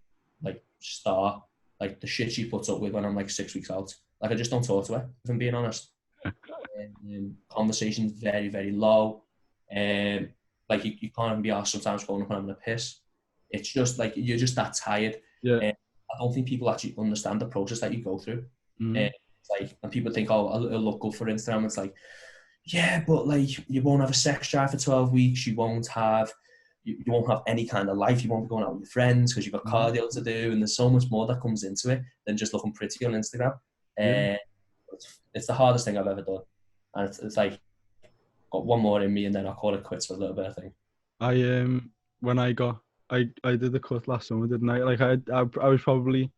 like, star. Like, the shit she puts up with when I'm like 6 weeks out. Like, I just don't talk to her, if I'm being honest. Conversation's very, very low. Like, you can't even be asked sometimes going up and having a piss. It's just like, you're just that tired. Yeah. I don't think people actually understand the process that you go through. Mm. Like, and people think, oh, it'll look good for Instagram. It's like, yeah, but like, you won't have a sex drive for 12 weeks. You won't have any kind of life. You won't be going out with your friends because you've got cardio to do, and there's so much more that comes into it than just looking pretty on Instagram. Yeah. It's the hardest thing I've ever done, and it's like, got one more in me, and then I'll call it quits for a little bit, I think. I when I did the cut last summer, didn't I? Like, I was probably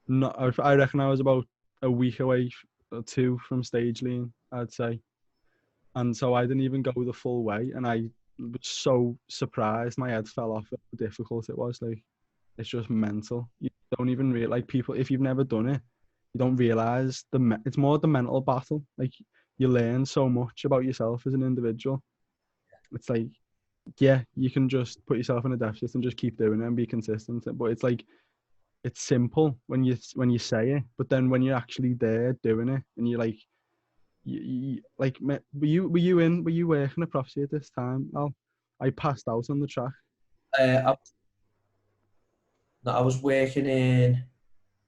not. I reckon I was about a week away or two from stage lean, I'd say. And so I didn't even go the full way, and I was so surprised. My head fell off how difficult it was. Like, it's just mental. You don't even realize, like, people, if you've never done it, you don't realize it's more the mental battle. Like, you learn so much about yourself as an individual. It's like, yeah, you can just put yourself in a deficit and just keep doing it and be consistent. But it's like, it's simple when you say it, but then when you're actually there doing it, and you're like, like, were you working at Prophecy at this time? Al? I passed out on the track. I, I was working in.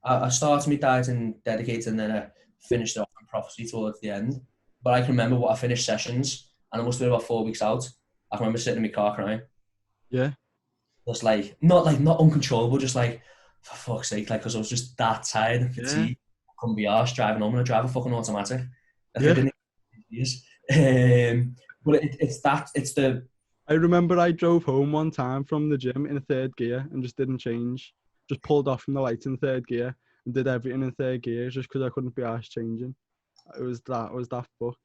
I started my diet and dedicated, and then I finished it off in Prophecy towards the end. But I can remember what I finished sessions, and I must have been about 4 weeks out. I can remember sitting in my car crying. Yeah, Just not uncontrollable, just like, for fuck's sake, like, because I was just that tired and yeah, fatigued. I couldn't be arsed driving home, and I drive a fucking automatic. Like, I yeah. didn't use. But it's the I remember I drove home one time from the gym in third gear and just didn't change. Just pulled off from the lights in third gear and did everything in third gear just because I couldn't be arsed changing. It was that fucked.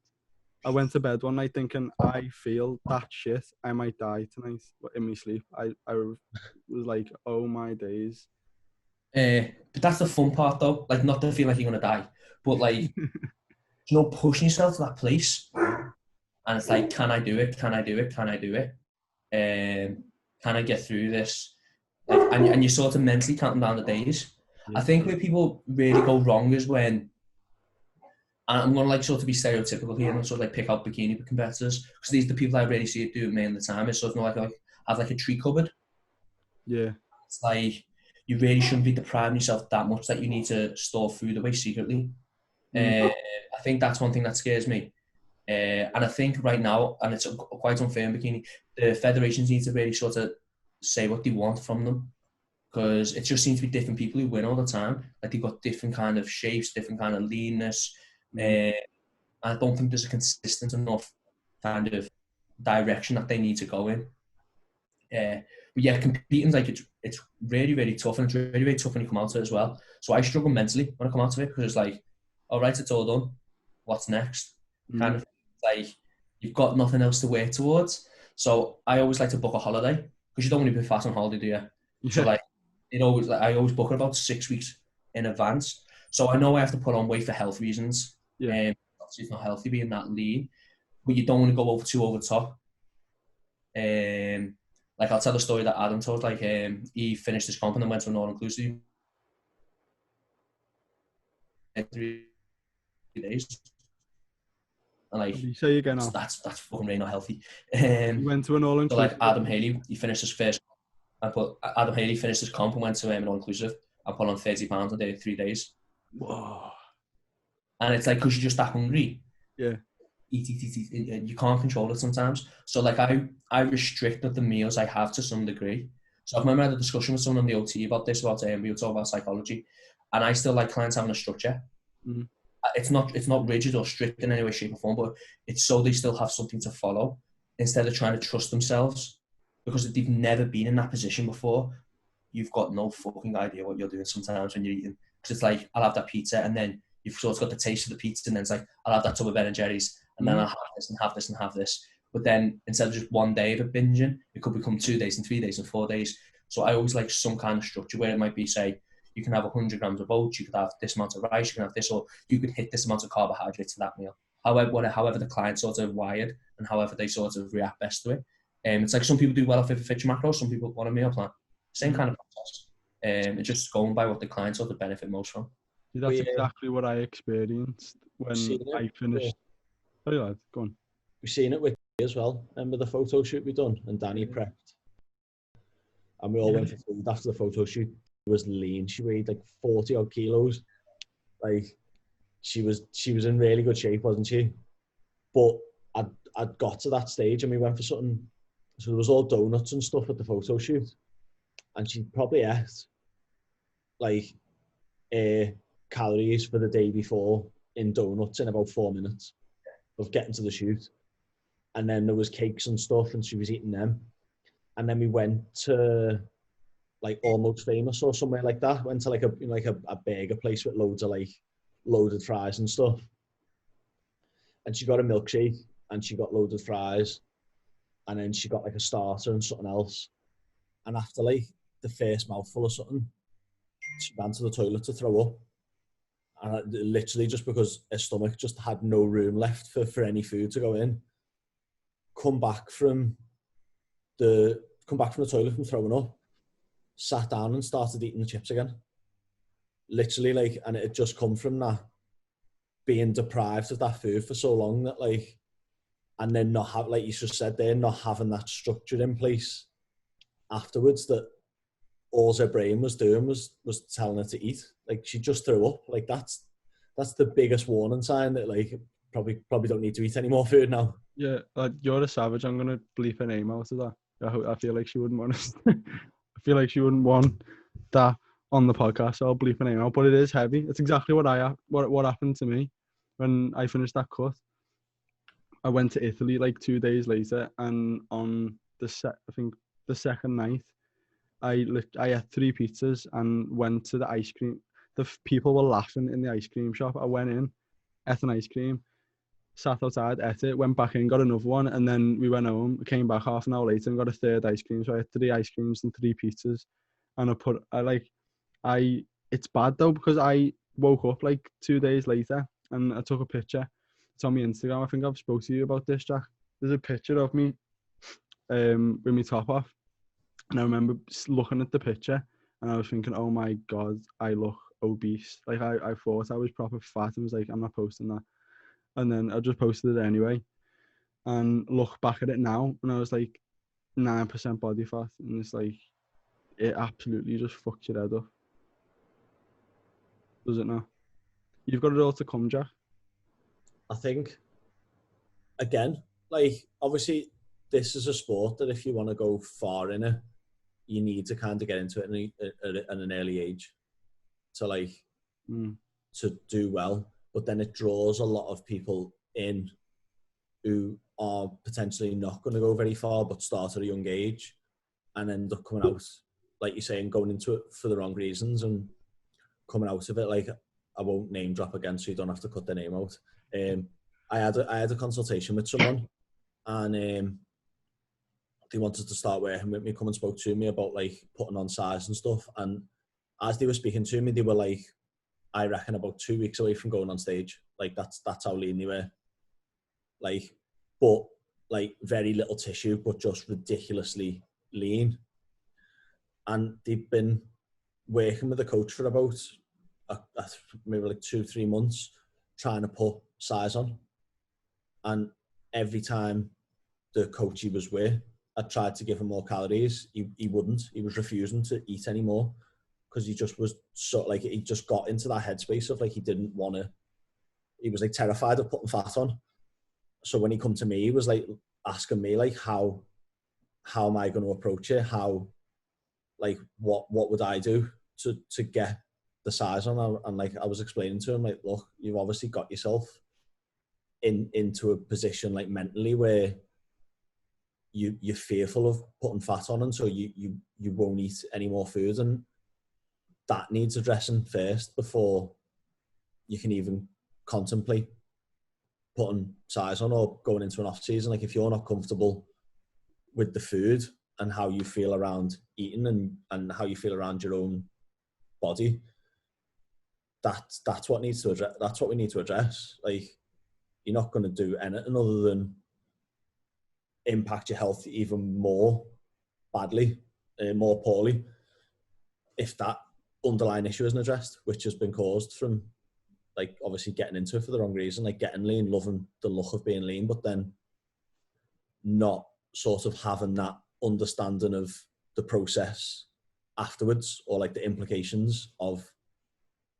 I went to bed one night thinking, I feel that shit. I might die tonight in my sleep. I was like, oh my days. but that's the fun part, though. Like, not to feel like you're gonna die, but like, you know, pushing yourself to that place. And it's like, can I do it? Can I do it? Can I do it? Can I get through this? Like, and you're sort of mentally counting down the days. Yeah. I think where people really go wrong is when, and I'm gonna like sort of be stereotypical here and sort of like pick out bikini competitors, because these are the people I really see it do mainly the time. It's sort of like have like a tree cupboard. Yeah. It's like you really shouldn't be depriving yourself that much that you need to store food away secretly. I think that's one thing that scares me. And I think right now, and it's quite unfair in bikini, the federations need to really sort of say what they want from them, because it just seems to be different people who win all the time. Like they've got different kind of shapes, different kind of leanness. I don't think there's a consistent enough kind of direction that they need to go in. But yeah, competing, like it's really, really tough, and it's really, really tough when you come out of it as well. So I struggle mentally when I come out of it, because it's like, all right, it's all done. What's next? Kind of like you've got nothing else to work towards. So I always like to book a holiday, because you don't want to be fast on holiday, do you? Yeah. So like I always book it about 6 weeks in advance. So I know I have to put on weight for health reasons. Yeah. Obviously it's not healthy being that lean, but you don't want to go over the top. Like I'll tell the story that Adam told. Like he finished his comp and then went to an all-inclusive in 3 days. And like, you say again now? that's fucking really not healthy. You went to an all-inclusive. So like Adam Haley, he finished his first. Adam Haley finished his comp and went to an all-inclusive and put on 30 pounds a day in 3 days. Whoa. And it's like, because you're just that hungry. Yeah. Eat. You can't control it sometimes. So like I restricted the meals I have to some degree. So I remember I had a discussion with someone on the OT about this, we were talking about psychology, and I still like clients having a structure. It's not rigid or strict in any way, shape or form, but it's so they still have something to follow instead of trying to trust themselves, because they've never been in that position before. You've got no fucking idea what you're doing sometimes when you're eating, because it's like, I'll have that pizza, and then you've sort of got the taste of the pizza, and then it's like, I'll have that tub of Ben and Jerry's, and then I'll have this and have this and have this. But then instead of just one day of it binging, it could become 2 days and 3 days and 4 days. So I always like some kind of structure where it might be, say, you can have 100 grams of oats, you could have this amount of rice, you can have this, or you could hit this amount of carbohydrates to that meal. However the client sort of wired and however they sort of react best to it. It's like some people do well off of a fit macro, some people want a meal plan. Same kind of process. It's just going by what the client sort of benefit most from. That's exactly what I experienced when I finished. Sorry, lad, go on. We've seen it with you as well. Remember the photo shoot we done, and Danny prepped, and we all went for food after the photo shoot. She was lean. She weighed like 40 odd kilos. Like she was in really good shape, wasn't she? But I'd got to that stage, and we went for something. So there was all donuts and stuff at the photo shoot, and she probably ate like calories for the day before in donuts in about 4 minutes of getting to the shoot. And then there was cakes and stuff, and she was eating them. And then we went to like Almost Famous or somewhere like that. Went to like a burger place with loads of like loaded fries and stuff. And she got a milkshake, and she got loaded fries, and then she got like a starter and something else. And after like the first mouthful of something, she ran to the toilet to throw up. And literally just because her stomach just had no room left for any food to go in. Come back from the toilet from throwing up, sat down and started eating the chips again. Literally, like, and it had just come from that being deprived of that food for so long that like, and then not have, like you just said there, not having that structure in place afterwards, that all her brain was doing was telling her to eat. Like she just threw up. Like that's the biggest warning sign that like probably don't need to eat any more food now. Yeah, you're a savage. I'm gonna bleep her name out of that. I feel like she wouldn't want us. I feel like she wouldn't want that on the podcast, so I'll bleep her name out. But it is heavy. It's exactly what happened to me when I finished that cut. I went to Italy like 2 days later, and on the second night, I had 3 pizzas and went to the ice cream. The people were laughing in the ice cream shop. I went in, ate an ice cream, sat outside, ate it, went back in, got another one, and then we went home, came back half an hour later and got a third ice cream. So I had 3 ice creams and 3 pizzas. And it's bad though, because I woke up like 2 days later and I took a picture it's on my Instagram. I think I've spoke to you about this, Jack. There's a picture of me with my top off. And I remember looking at the picture and I was thinking, oh my God, I look obese. Like I thought I was proper fat and was like, I'm not posting that. And then I just posted it anyway. And look back at it now and I was like 9% body fat. And it's like, it absolutely just fucks your head up. Does it not? You've got it all to come, Jack. I think, again, like, obviously, this is a sport that if you want to go far in it, you need to kind of get into it at an early age to, like, to do well. But then it draws a lot of people in who are potentially not going to go very far, but start at a young age and end up coming out, like you're saying, going into it for the wrong reasons and coming out of it. Like, I won't name drop again, so you don't have to cut their name out. I had a consultation with someone, and they wanted to start working with me, come and spoke to me about, like, putting on size and stuff. And as they were speaking to me, they were like, I reckon about 2 weeks away from going on stage. Like, that's how lean they were. Like, but like very little tissue, but just ridiculously lean. And they've been working with a coach for about maybe like 2-3 months, trying to put size on. And every time the coach he was with, I tried to give him more calories. He wouldn't. He was refusing to eat anymore because he just was like, he just got into that headspace of like, he didn't want to, he was like terrified of putting fat on. So when he come to me, he was like asking me like, how am I going to approach it? How, like, what would I do to get the size on? And like, I was explaining to him, like, look, you've obviously got yourself into a position like mentally where you're fearful of putting fat on, and so you won't eat any more food, and that needs addressing first before you can even contemplate putting size on or going into an off season. Like, if you're not comfortable with the food and how you feel around eating and how you feel around your own body, that's what needs to address. That's what we need to address. Like, you're not going to do anything other than impact your health even more badly, more poorly, if that underlying issue isn't addressed, which has been caused from, like, obviously getting into it for the wrong reason, like getting lean, loving the look of being lean, but then not sort of having that understanding of the process afterwards, or like the implications of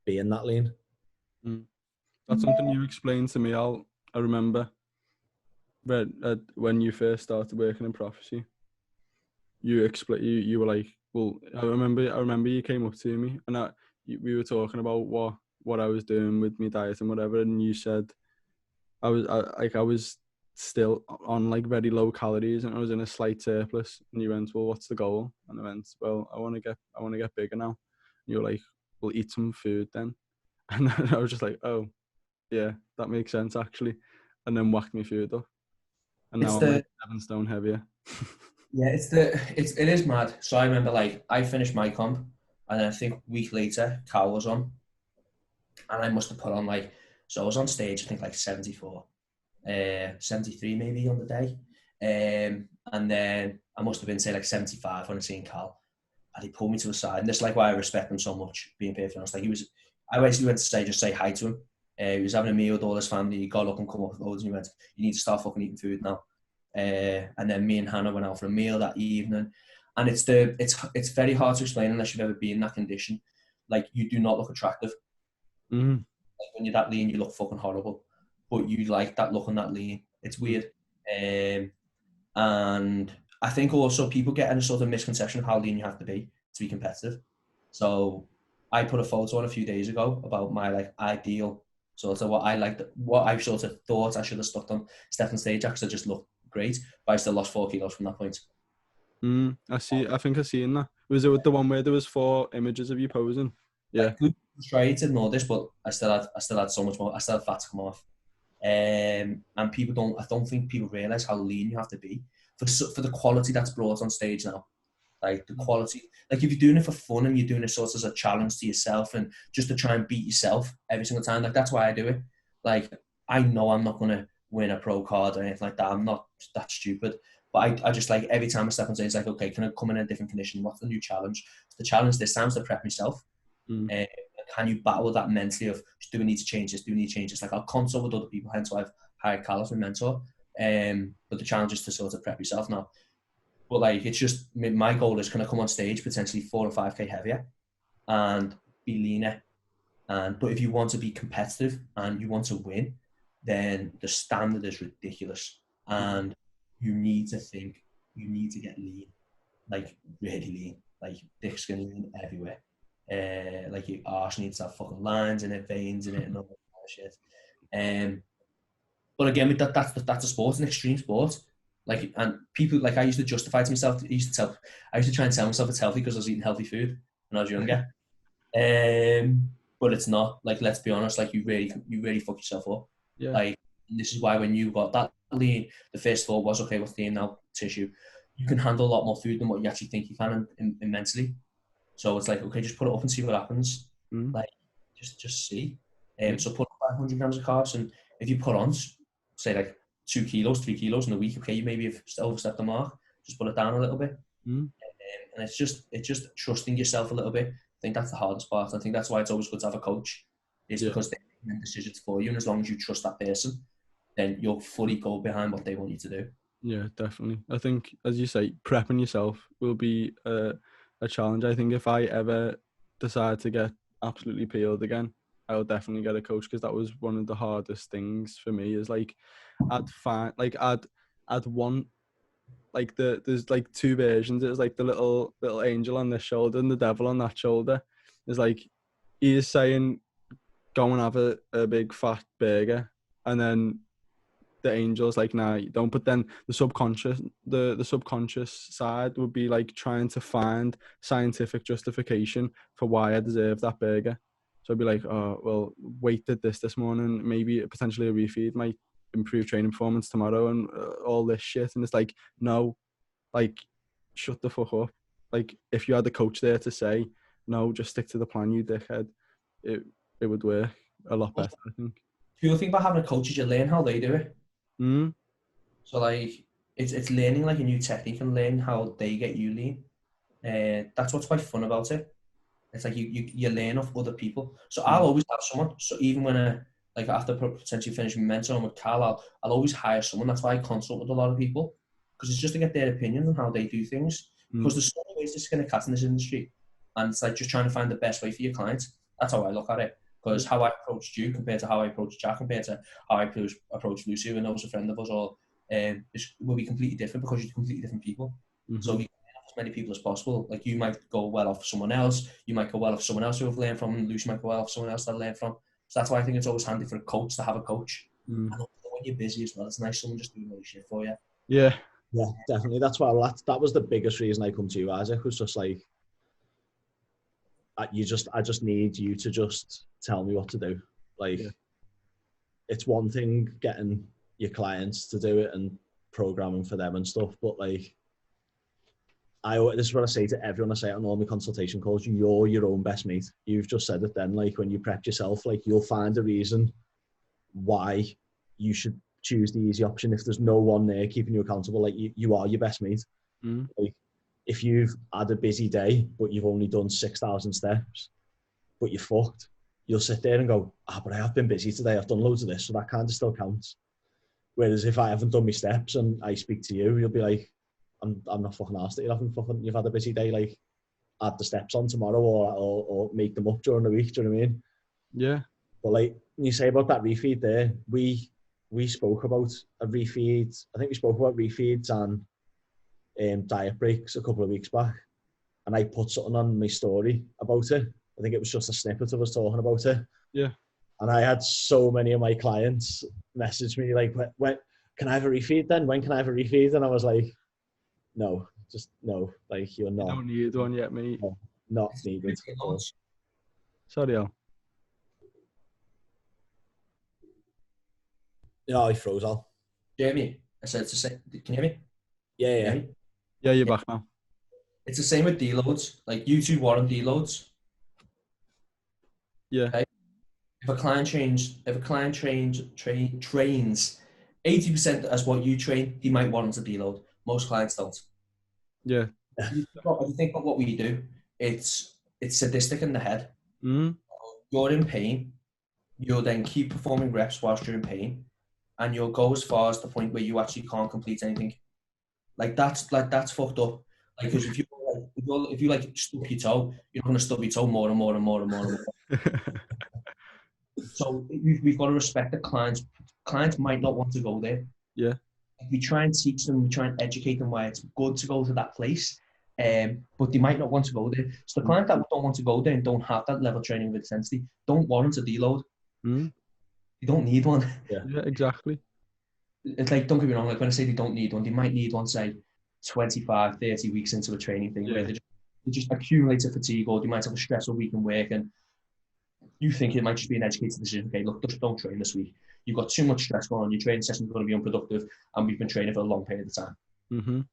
being that lean. That's something you explained to me. I remember when you first started working in prophecy, you were like, well, I remember you came up to me and we were talking about what I was doing with my diet and whatever, and you said I was still on like very low calories and I was in a slight surplus, and you went, well, what's the goal? And I went, well, I want to get bigger now. And you were like, well, eat some food then. And I was just like, oh yeah, that makes sense actually. And then whacked my food up, and now I'm like 7 stone heavier. Yeah, it is mad. So I remember, like, I finished my comp, and then I think a week later, Cal was on, and I must have put on, like, so I was on stage, I think like 74, 73 maybe on the day, and then I must have been, say, like 75 when I seen Cal, and he pulled me to the side, and this is like why I respect him so much, being perfectly honest. Like, I basically went to say hi to him. He was having a meal with all his family. He got up and come up with loads, and he went, you need to start fucking eating food now. And then me and Hannah went out for a meal that evening, and it's very hard to explain unless you've ever been in that condition. Like, you do not look attractive. Mm-hmm. Like, when you're that lean, you look fucking horrible, but you like that look and that lean. It's weird. And I think also people get in a sort of misconception of how lean you have to be competitive. So I put a photo on a few days ago about my, like, ideal sort of what I sort of thought I should have stuck on step on stage, because I just looked great, but I still lost 4 kilos from that point. I think I seen that. Was it with the one where there was 4 images of you posing? Yeah. Like, try to ignore this, but I still had so much more. I still had fat to come off. And I don't think people realise how lean you have to be for the quality that's brought on stage now. Like, the quality, like, if you're doing it for fun and you're doing it sort of as a challenge to yourself and just to try and beat yourself every single time, like, that's why I do it. Like, I know I'm not going to win a pro card or anything like that. I'm not that stupid. But I just like every time I step on stage, it's like, okay, can I come in a different condition? What's the new challenge? The challenge this time is to prep myself. Can you battle that mentally of, do we need to change this? Do we need to change this? Like, I'll consult with other people, hence why I've hired Carl as my mentor. But the challenge is to sort of prep yourself now. But like, it's just, my goal is, can I come on stage potentially 4 or 5K heavier and be leaner? But if you want to be competitive and you want to win, then the standard is ridiculous. And you need to think, you need to get lean, like really lean, like thick skin lean everywhere. Like your arse needs to have fucking lines in it, veins in it, and all that kind of shit. But again, with that's a sport, an extreme sport. Like, and people, like, I used to justify to myself, I used to try and tell myself it's healthy because I was eating healthy food when I was younger. But it's not. Like, let's be honest, like, you really fuck yourself up. Yeah. Like, and this is why when you got that lean, the first thought was, okay, what's the aim now? Tissue. You can handle a lot more food than what you actually think you can mentally. So it's like, okay, just put it up and see what happens. Like, just see. So put 500 grams of carbs, and if you put on, say, like 2 kilos, 3 kilos in a week, okay, you maybe have overstepped the mark. Just put it down a little bit. And it's just trusting yourself a little bit. I think that's the hardest part. I think that's why it's always good to have a coach, is because they make decisions for you, and as long as you trust that person, then you'll fully go behind what they want you to do. Yeah, definitely. I think, as you say, prepping yourself will be a challenge. I think if I ever decide to get absolutely peeled again, I will definitely get a coach, because that was one of the hardest things for me. Is like, I'd want, like, there's like 2 versions. It's like the little angel on this shoulder and the devil on that shoulder. It's like, he is saying, go and have a big fat burger, and then the angel's like, nah, you don't. But then the subconscious side would be like trying to find scientific justification for why I deserve that burger. So I'd be like, oh, well, weight did this morning, maybe potentially a refeed might improve training performance tomorrow, and all this shit. And it's like, no, like, shut the fuck up. Like, if you had a coach there to say, no, just stick to the plan, you dickhead, it would work a lot better, I think. The other thing about having a coach is you learn how they do it. So like, it's learning like a new technique and learning how they get you lean. That's what's quite fun about it. It's like you learn off other people. So I'll always have someone. So even when like after potentially finishing mentoring with Carl, I'll always hire someone. That's why I consult with a lot of people, because it's just to get their opinion on how they do things. Because there's so many ways to skin a cat in this industry, and it's like just trying to find the best way for your clients. That's how I look at it. Because how I approached you compared to how I approached Jack, compared to how I approached Lucy, who knows a friend of us all, will be completely different, because you're completely different people. So we can have as many people as possible. Like, you might go well off someone else, you might go well off someone else who have learned from, and Lucy might go well off someone else that learn from. So that's why I think it's always handy for a coach to have a coach. And also when you're busy as well, it's nice someone just doing all the shit for you. Yeah, definitely. That's why that was the biggest reason I come to you, Isaac, was just like, I just need you to just tell me what to do. Like, it's one thing getting your clients to do it and programming for them and stuff, but like, this is what I say to everyone. I say it on all my consultation calls: you're your own best mate. You've just said it then. Like, when you prep yourself, like, you'll find a reason why you should choose the easy option. If there's no one there keeping you accountable, like, you are your best mate. Like, if you've had a busy day but you've only done 6,000 steps, but you're fucked, you'll sit there and go, but I have been busy today, I've done loads of this, so that kind of still counts. Whereas if I haven't done my steps and I speak to you, you'll be like, I'm not fucking asked that you've had a busy day. Like, add the steps on tomorrow, or make them up during the week. Do you know what I mean? Yeah. But like, you say about that refeed there, we spoke about a refeed. I think we spoke about refeeds and diet breaks a couple of weeks back, and I put something on my story about it. I think it was just a snippet of us talking about it. Yeah. And I had so many of my clients message me like, when can I have a refeed then? When can I have a refeed? And I was like, no, just no. Like, you're not. You don't need one yet, mate. No, not needed. Sorry, Al. Yeah, I froze, Al. Jamie, I said it's the same. Can you hear me? Yeah. Yeah, you're back now. It's the same with deloads. Like, you two warrant deloads. Yeah. Okay? if a client trains 80% as what you train, he might want to deload. Most clients don't. Yeah. If you think about what we do, it's sadistic in the head. You're in pain. You'll then keep performing reps whilst you're in pain, and you'll go as far as the point where you actually can't complete anything. That's fucked up. Like, because if you like stub your toe, you're not going to stub your toe more and more and more and more and more. So we've got to respect the clients. Clients might not want to go there. Yeah. We try and teach them, we try and educate them why it's good to go to that place, but they might not want to go there. So the clients that don't want to go there and don't have that level of training with intensity don't warrant a deload. You don't need one. Yeah, exactly. It's like, don't get me wrong, like when I say they don't need one, they might need one, say, 25, 30 weeks into a training thing where they just accumulate a fatigue, or they might have a stressful week in work and you think it might just be an educated decision. Okay, look, just don't train this week. You've got too much stress going on. Your training session is going to be unproductive, and we've been training for a long period of time.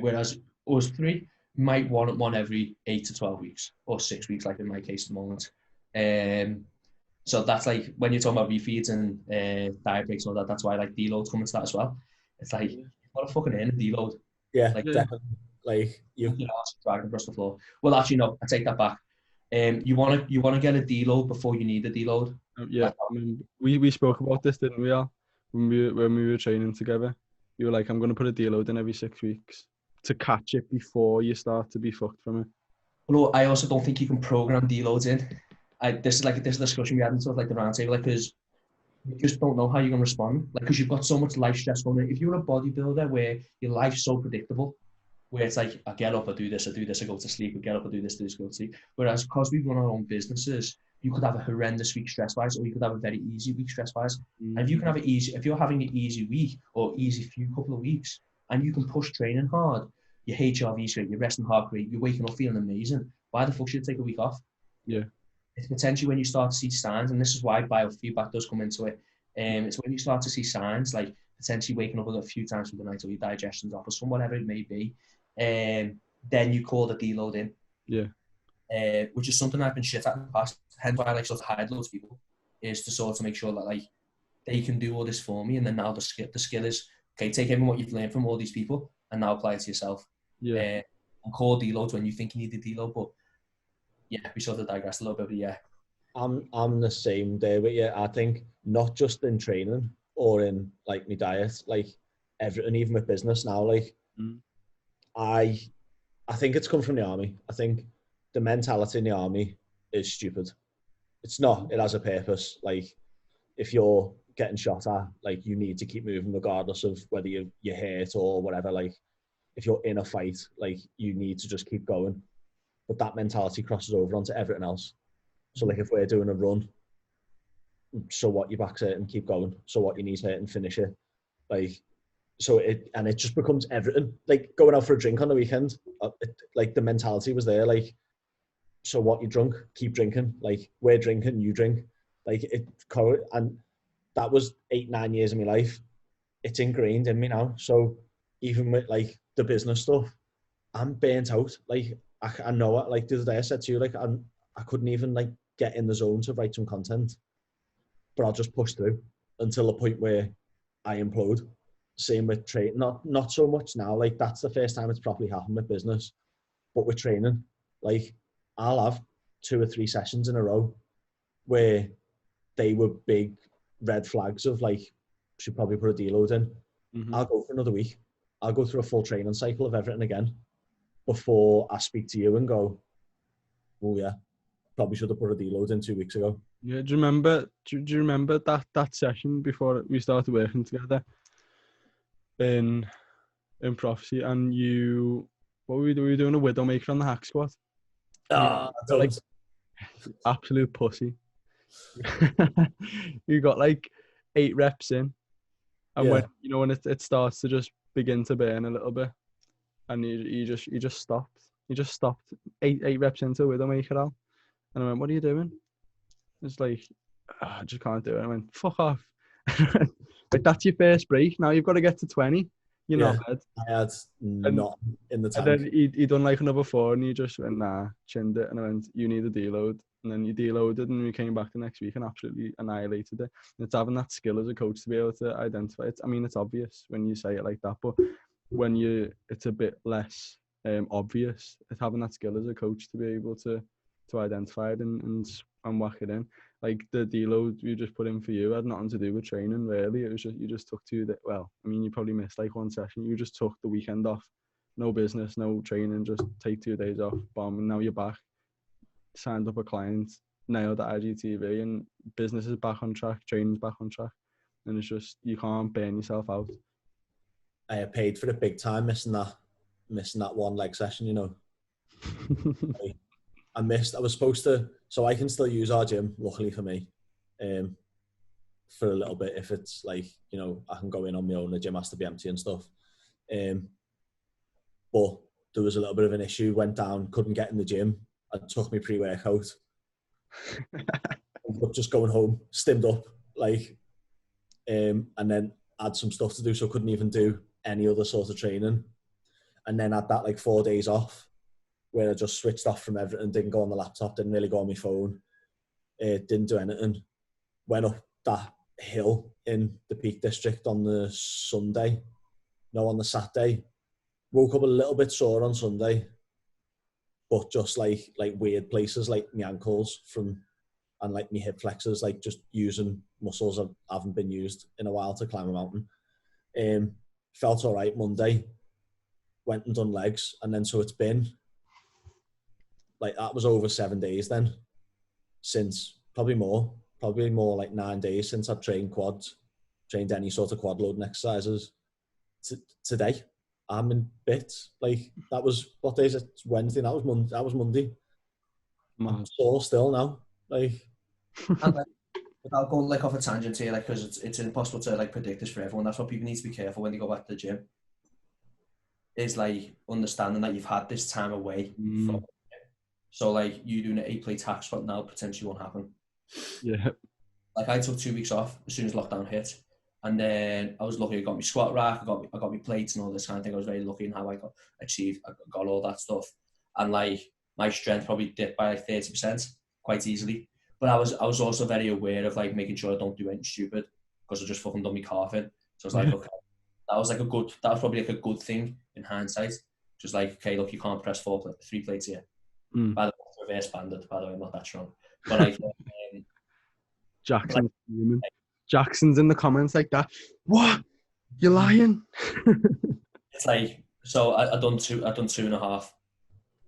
Whereas us three might want one every 8 to 12 weeks or 6 weeks, like in my case at the moment. So that's like when you're talking about refeeds and diet breaks and all that. That's why like deloads come into that as well. It's like you've got to fucking earn a deload. Yeah, like, definitely. Like you dragging across the floor. Well, actually, no. I take that back. You want to get a deload before you need a deload. Yeah, we spoke about this, didn't we, Al? When we were training together, you were like, I'm going to put a deload in every 6 weeks to catch it before you start to be fucked from it. Well, I also don't think you can program deloads in. This is a discussion we had in sort of like the round table, like, because you just don't know how you're going to respond, like, because you've got so much life stress going on. If you're a bodybuilder where your life's so predictable, where it's like, I get up, I do this, I go to sleep, I get up, I do this, go to sleep. Whereas because we run our own businesses, you could have a horrendous week stress-wise, or you could have a very easy week stress-wise. And if you can have if you're having an easy week or easy few couple of weeks, and you can push training hard, your HRV's great, your resting heart rate, you're waking up feeling amazing, why the fuck should you take a week off? Yeah. It's potentially when you start to see signs, and this is why biofeedback does come into it. It's when you start to see signs, like potentially waking up a few times through the night, or your digestion's off, or whatever it may be. Then you call the deload in. Yeah. Which is something I've been shit at in the past. Hence why I like sort of hide loads of people, is to sort of make sure that like they can do all this for me, and then now the skill is, okay, take everything what you've learned from all these people and now apply it to yourself. Yeah. And call deloads when you think you need a deload. But yeah, we sort of digressed a little bit, but yeah. I'm the same there with you. I think not just in training or in like my diet, like everything, even with business now, like I think it's come from the army. I think the mentality in the army is stupid. It's not. It has a purpose. Like, if you're getting shot at, like, you need to keep moving regardless of whether you're hurt or whatever. Like, if you're in a fight, like, you need to just keep going. But that mentality crosses over onto everything else. So, like, if we're doing a run, so what, your back's hurt and keep going. So what, your knees hurt and finish it. Like, so it just becomes everything. Like, going out for a drink on the weekend, like, the mentality was there. Like, so what, you drunk, keep drinking. Like, we're drinking, you drink. Like, and that was 8-9 years of my life. It's ingrained in me now. So even with like the business stuff, I'm burnt out. Like, I know it. Like the other day I said to you, like, I couldn't even like get in the zone to write some content, but I'll just push through until the point where I implode. Same with training. Not so much now. Like, that's the first time it's properly happened with business, but with training, like, I'll have 2 or 3 sessions in a row where they were big red flags of like, should probably put a deload in. I'll go for another week. I'll go through a full training cycle of everything again before I speak to you and go, oh yeah, probably should have put a deload in 2 weeks ago. Yeah, do you remember that session before we started working together in prophecy, and what were we doing? We were doing a Widowmaker on the hack squat. Like, absolute pussy. You got like 8 reps in, and when it starts to just begin to burn a little bit, and you just stopped. You just stopped 8 reps into a Widowmaker, Al. And I went, what are you doing? It's like, I just can't do it. I went, fuck off. Like, that's your first break. Now you've got to get to 20. You're not bad. I had not in the tank. And then he done like another 4, and he just went, nah, chinned it. And I went, you need a deload and then you deloaded, and we came back the next week and absolutely annihilated it. And it's having that skill as a coach to be able to identify it. I mean, it's obvious when you say it like that, but when it's a bit less obvious, it's having that skill as a coach to be able to identify it and whack it in. Like the deload you just put in for you had nothing to do with training, really. It was just, you just took well, I mean, you probably missed like one session. You just took the weekend off, no business, no training, just take 2 days off, bomb, and now you're back, signed up a client, nailed at IGTV, and business is back on track, training's back on track, and it's just, you can't burn yourself out. I paid for it big time, missing that one leg session, you know. I was supposed to, so I can still use our gym, luckily for me, for a little bit. If it's like, you know, I can go in on my own, the gym has to be empty and stuff. But there was a little bit of an issue, went down, couldn't get in the gym. I took my pre-workout. Ended up just going home, stimmed up, like, and then had some stuff to do, so couldn't even do any other sort of training. And then had that like 4 days off, where I just switched off from everything, didn't go on the laptop, didn't really go on my phone, didn't do anything. Went up that hill in the Peak District on the Saturday. Woke up a little bit sore on Sunday, but just like weird places, like my ankles and like my hip flexors, like just using muscles that haven't been used in a while to climb a mountain. Felt all right Monday, went and done legs, and then so it's been, like, that was over 7 days then, since probably more like 9 days since I've trained any sort of quad loading exercises. Today, I'm in bits. Like, that was, what day is it? It's Wednesday. That was Monday. I'm sore still now. Like, and like, without going like off a tangent here, like, because it's impossible to like predict this for everyone. That's what people need to be careful when they go back to the gym. Is like understanding that you've had this time away from. So, like, you doing an 8-plate hack squat now potentially won't happen. Yeah. Like, I took 2 weeks off as soon as lockdown hit. And then I was lucky I got my squat rack, I got my plates and all this kind of thing. I was very lucky in how I got all that stuff. And, like, my strength probably dipped by, like, 30% quite easily. But I was also very aware of, like, making sure I don't do anything stupid because I just fucking done my calving. So I was like, okay, that was probably, like, a good thing in hindsight. Just like, okay, look, you can't press 3 plates here. By the way, reverse banded, by the way, I'm not that strong. But like, Jackson's in the comments like that. What? You're lying? It's like, so I done 2.5,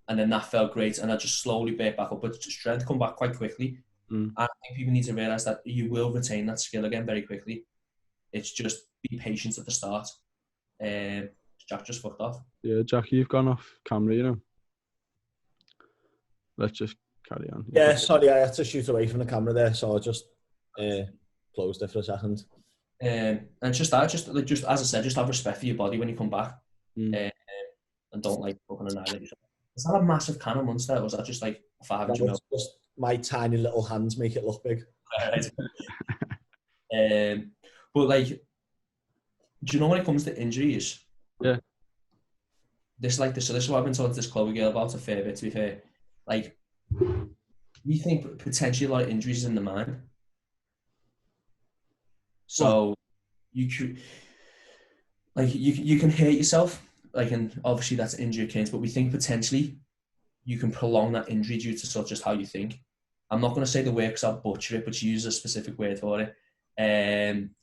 and then that felt great, and I just slowly built back up. But strength come back quite quickly. And I think people need to realise that you will retain that skill again very quickly. It's just be patient at the start. Jack just fucked off. Yeah, Jackie, you've gone off camera, you know. Let's just carry on. Yeah, sorry, I had to shoot away from the camera there, so I just closed it for a second. And just as I said, just have respect for your body when you come back, and don't like fucking annihilate yourself. Is that a massive can of Munster, or was that just like 500 ml? Just my tiny little hands make it look big. But like, do you know when it comes to injuries? Yeah. This is what I've been talking to this Chloe girl about a fair bit, to be fair. Like, we think potentially a lot of injuries in the mind. So you can hurt yourself, like, and obviously that's injury akin, but we think potentially you can prolong that injury due to such as how you think. I'm not going to say the word because I'll butcher it, but use a specific word for it.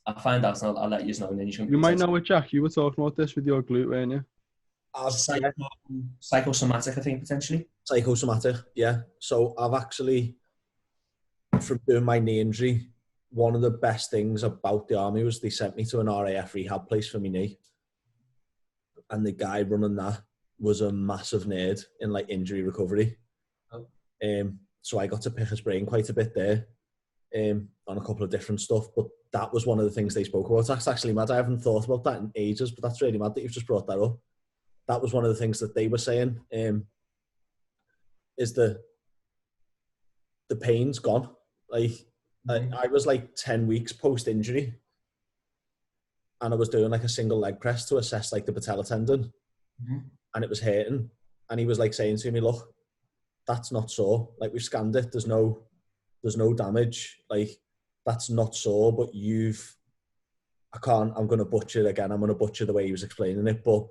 I'll find out and I'll let you know, and then you can. You might know it, Jack. You were talking about this with your glute, weren't you? Psychosomatic, I think, potentially. Psychosomatic, yeah. So I've actually, from doing my knee injury, one of the best things about the army was they sent me to an RAF rehab place for my knee. And the guy running that was a massive nerd in like injury recovery. Oh. So I got to pick his brain quite a bit there on a couple of different stuff. But that was one of the things they spoke about. That's actually mad. I haven't thought about that in ages, but that's really mad that you've just brought that up. That was one of the things that they were saying, is the pain's gone. Like, I was like 10 weeks post-injury, and I was doing like a single leg press to assess like the patella tendon, and it was hurting. And he was like saying to me, look, that's not sore. Like, we've scanned it. There's no there's no damage. Like, that's not sore, but I'm going to butcher it again. I'm going to butcher the way he was explaining it, but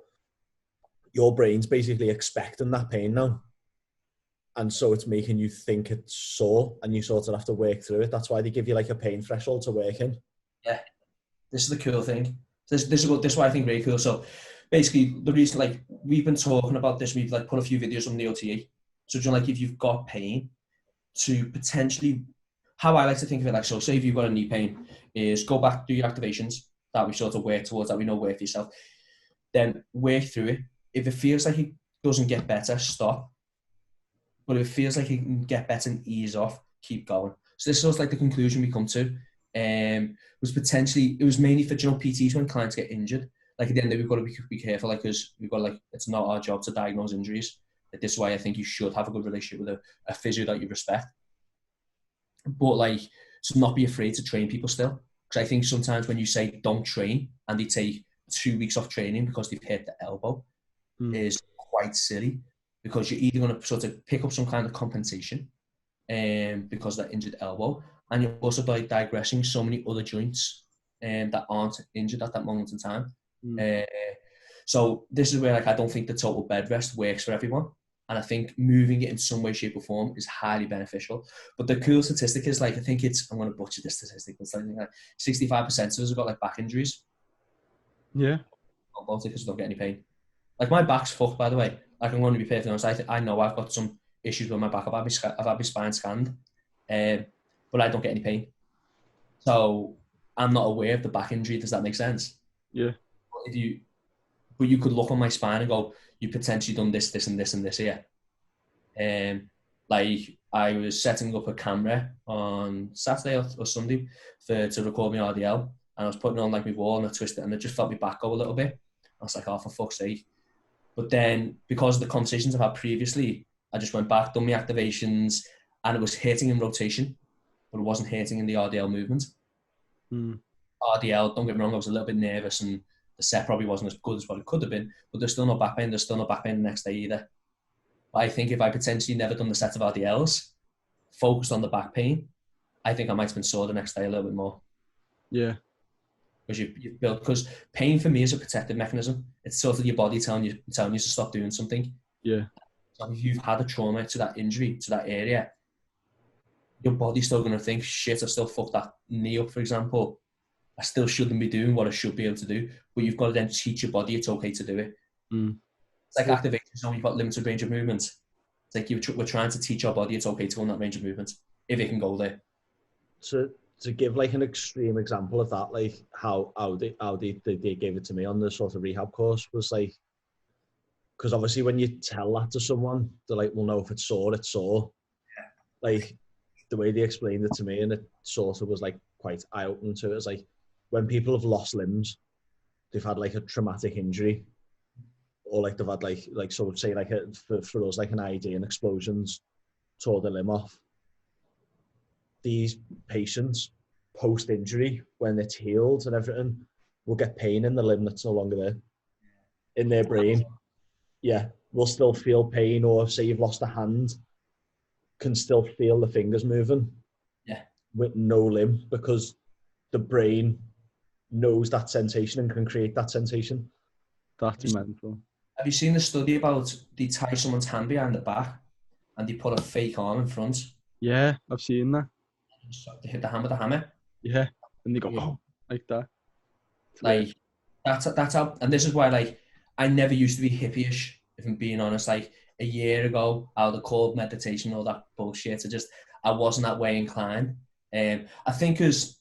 your brain's basically expecting that pain now. And so it's making you think it's sore, and you sort of have to work through it. That's why they give you like a pain threshold to work in. Yeah, this is the cool thing. This is what I think really cool. So basically, the reason, like, we've been talking about this, we've like put a few videos on the OTA. So, John, like, if you've got pain, to potentially, how I like to think of it, like, so say if you've got a knee pain, is go back, do your activations that we sort of work towards, that we know work for yourself, then work through it. If it feels like it doesn't get better, stop. But if it feels like it can get better and ease off, keep going. So this is sort of like the conclusion we come to. It was mainly for, you know, PTs when clients get injured. Like, at the end of it, we've got to be careful, like, because we've got, like, it's not our job to diagnose injuries. Like, this is why I think you should have a good relationship with a physio that you respect. But, like, to not be afraid to train people still. Because I think sometimes when you say don't train and they take 2 weeks off training because they've hit the elbow, is quite silly. Because you're either going to sort of pick up some kind of compensation because of that injured elbow, and you're also by digressing so many other joints that aren't injured at that moment in time. So this is where, like, I don't think the total bed rest works for everyone, and I think moving it in some way, shape or form is highly beneficial. But the cool statistic is, like, I think it's, I'm going to butcher this statistic, but it's like 65% of us have got, like, back injuries. Yeah. Because they don't get any pain. Like, my back's fucked, by the way. Like, I'm going to be perfectly honest. I know I've got some issues with my back. I've had my spine scanned, but I don't get any pain. So I'm not aware of the back injury. Does that make sense? Yeah. But you could look on my spine and go, you potentially done this, this, and this, and this here. Like, I was setting up a camera on Saturday or Sunday to record my RDL, and I was putting on, like, my wall, and I twisted it, and it just felt my back go a little bit. I was like, oh, for fuck's sake. But then, because of the conversations I've had previously, I just went back, done my activations, and it was hitting in rotation, but it wasn't hitting in the RDL movement. RDL, don't get me wrong, I was a little bit nervous, and the set probably wasn't as good as what it could have been, but there's still no back pain. There's still no back pain the next day either. But I think if I potentially never done the set of RDLs, focused on the back pain, I think I might have been sore the next day a little bit more. Yeah. Because pain for me is a protective mechanism. It's sort of your body telling you to stop doing something. Yeah. So if you've had a trauma to that injury, to that area, your body's still going to think, shit, I still fucked that knee up, for example. I still shouldn't be doing what I should be able to do. But you've got to then teach your body it's okay to do it. It's like activation zone, you've got limited range of movement. It's like we're trying to teach our body it's okay to go in that range of movement, if it can go there. So to give, like, an extreme example of that, like how they gave it to me on the sort of rehab course was, like, because obviously when you tell that to someone, they're like, well, no, if it's sore, it's sore. Yeah. Like, the way they explained it to me, and it sort of was, like, quite eye-opening to it, is like, when people have lost limbs, they've had, like, a traumatic injury, or, like, they've had, like so say, like, for us, like, an ID and explosions tore the limb off. These patients, post-injury, when it's healed and everything, will get pain in the limb that's no longer there. In their brain, yeah, will still feel pain, or say you've lost a hand, can still feel the fingers moving, yeah, with no limb, because the brain knows that sensation and can create that sensation. That's mental. Have you seen the study about they tie someone's hand behind the back and they put a fake arm in front? Yeah, I've seen that. They hit the hand with a hammer. Yeah, and they go, oh, like that. Like, that's how, and this is why, like, I never used to be hippie-ish, if I'm being honest. Like, a year ago, I would have called meditation, all that bullshit. I wasn't that way inclined. I think as,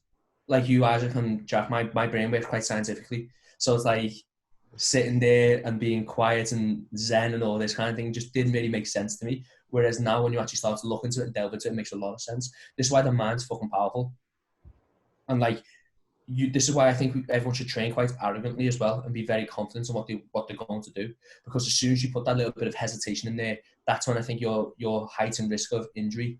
like you, Isaac and Jack, my brain works quite scientifically. So it's like sitting there and being quiet and zen and all this kind of thing just didn't really make sense to me. Whereas now when you actually start to look into it and delve into it, it makes a lot of sense. This is why the mind's fucking powerful. And, like, this is why I think everyone should train quite arrogantly as well and be very confident in what they're going to do. Because as soon as you put that little bit of hesitation in there, that's when I think your heightened risk of injury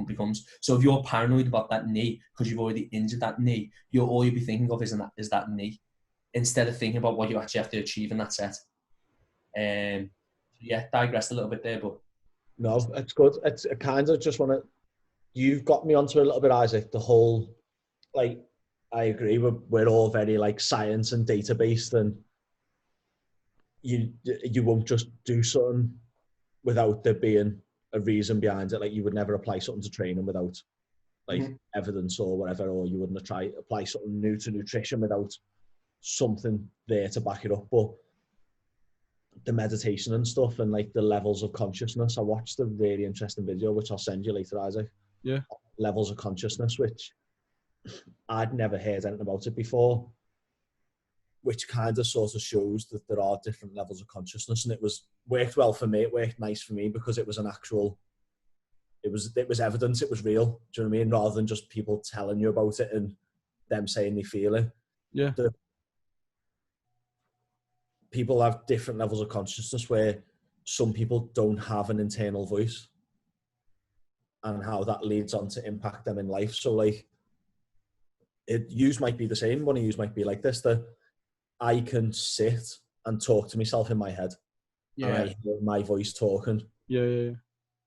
becomes. So if you're paranoid about that knee because you've already injured that knee, all you'll be thinking of is that knee, instead of thinking about what you actually have to achieve in that set. Yeah, digressed a little bit there, but no, it's good. I kind of just want to you've got me onto a little bit, Isaac. The whole, like, I agree. We're all very like science and data based, and you won't just do something without there being a reason behind it. Like, you would never apply something to training without like evidence or whatever, or you wouldn't apply something new to nutrition without something there to back it up. But the meditation and stuff and like the levels of consciousness, I watched a really interesting video which I'll send you later, Isaac. Yeah. Levels of consciousness, which I'd never heard anything about it before, which kind of sort of shows that there are different levels of consciousness. And it worked well for me. It worked nice for me because it was an actual, it was evidence, it was real. Do you know what I mean? Rather than just people telling you about it and them saying they feel it. Yeah. People have different levels of consciousness where some people don't have an internal voice, and how that leads on to impact them in life. So like, yous might be the same. One of yous might be like this, that I can sit and talk to myself in my head. Yeah. And I hear my voice talking. Yeah.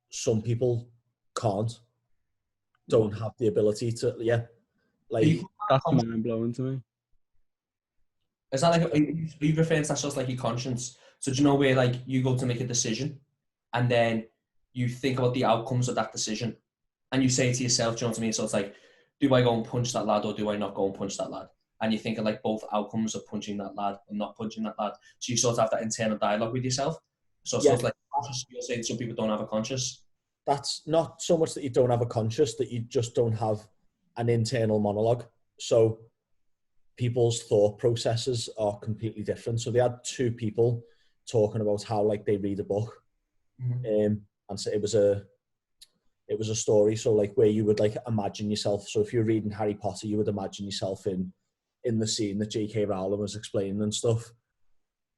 Some people don't have the ability to, like. That's mind blowing to me. Is that like, are you referring to that just like your conscience? So do you know where like you go to make a decision and then you think about the outcomes of that decision and you say to yourself, do you know what I mean? So it's like, do I go and punch that lad or do I not go and punch that lad? And you think of like both outcomes of punching that lad and not punching that lad. So you sort of have that internal dialogue with yourself. So it's like, you're saying some people don't have a conscious. That's not so much that you don't have a conscious, that you just don't have an internal monologue. So people's thought processes are completely different. So they had two people talking about how like they read a book. And so it was a story. So like where you would like imagine yourself. So if you're reading Harry Potter, you would imagine yourself in the scene that J.K. Rowling was explaining and stuff.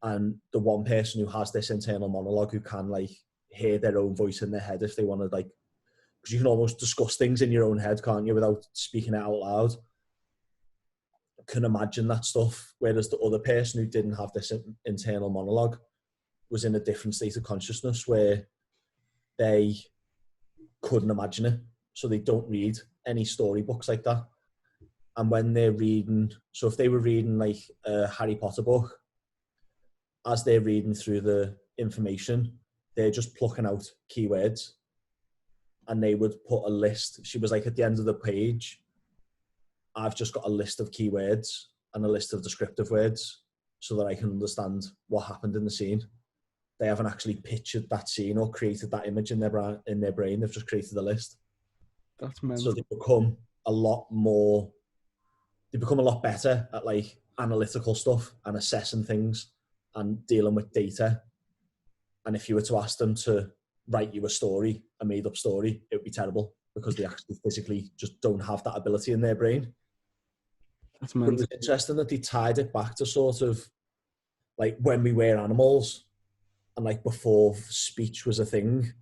And the one person who has this internal monologue, who can like hear their own voice in their head if they want to, like, because you can almost discuss things in your own head, can't you, without speaking it out loud, can imagine that stuff. Whereas the other person who didn't have this internal monologue was in a different state of consciousness where they couldn't imagine it. So they don't read any storybooks like that. And when they're reading, so if they were reading like a Harry Potter book, as they're reading through the information, they're just plucking out keywords, and they would put a list. She was like, at the end of the page, I've just got a list of keywords and a list of descriptive words so that I can understand what happened in the scene. They haven't actually pictured that scene or created that image in their brain. They've just created a list. That's mental. So they become a lot better at like analytical stuff and assessing things and dealing with data. And if you were to ask them to write you a story, a made up story, it would be terrible because they actually physically just don't have that ability in their brain. That's mental. But it was interesting that they tied it back to sort of like when we were animals and like before speech was a thing.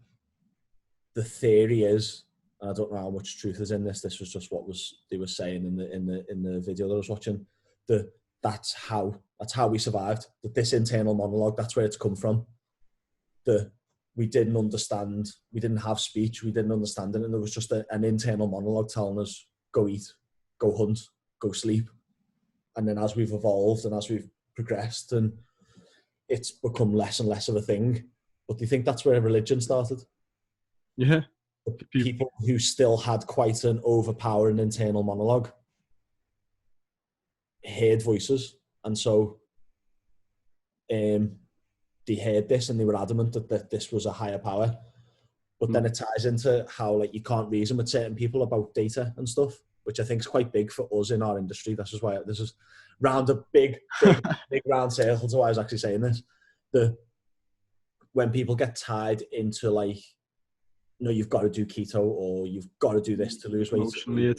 The theory is, and I don't know how much truth is in this. This was just what they were saying in the video that I was watching. That's how we survived. That this internal monologue, that's where it's come from. We didn't understand. We didn't have speech. We didn't understand it, and there was just an internal monologue telling us, "Go eat, go hunt, go sleep." And then as we've evolved and as we've progressed, and it's become less and less of a thing. But do you think that's where religion started? Yeah. People who still had quite an overpowering internal monologue heard voices, and so they heard this and they were adamant that this was a higher power. But then it ties into how like you can't reason with certain people about data and stuff, which I think is quite big for us in our industry. This is why this is round a big round circle to why I was actually saying this. When people get tied into like, you know, you've got to do keto or you've got to do this to lose weight. Emotionally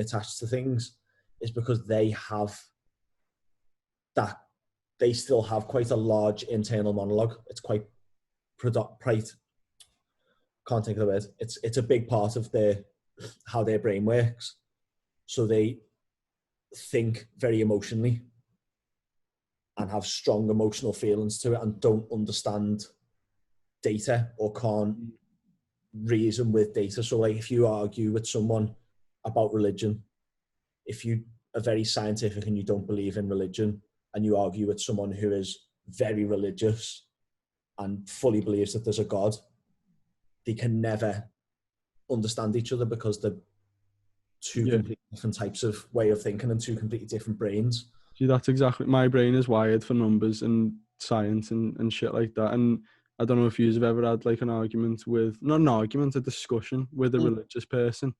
attached to things is because they have that. They still have quite a large internal monologue. It's quite can't think of the word. It's a big part of how their brain works. So they think very emotionally and have strong emotional feelings to it and don't understand data or can't reason with data. So like if you argue with someone about religion, if you are very scientific and you don't believe in religion, and you argue with someone who is very religious and fully believes that there's a God, they can never understand each other because they're two completely different types of way of thinking and two completely different brains. See, that's exactly, my brain is wired for numbers and science and shit like that. And I don't know if you've ever had like an argument with, not an argument, a discussion with a religious person.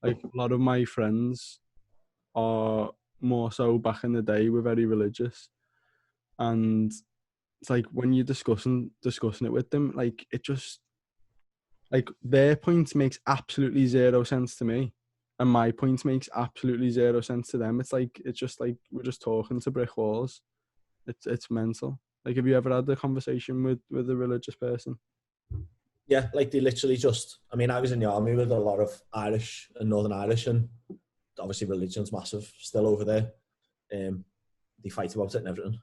Like a lot of my friends are more so back in the day were very religious. And it's like when you're discussing it with them, like it just, like their point makes absolutely zero sense to me. And my point makes absolutely zero sense to them. It's just like we're just talking to brick walls. It's mental. Like, have you ever had a conversation with a religious person? Yeah, like they literally just, I mean, I was in the army with a lot of Irish and Northern Irish, and obviously religion's massive still over there. They fight about it and everything.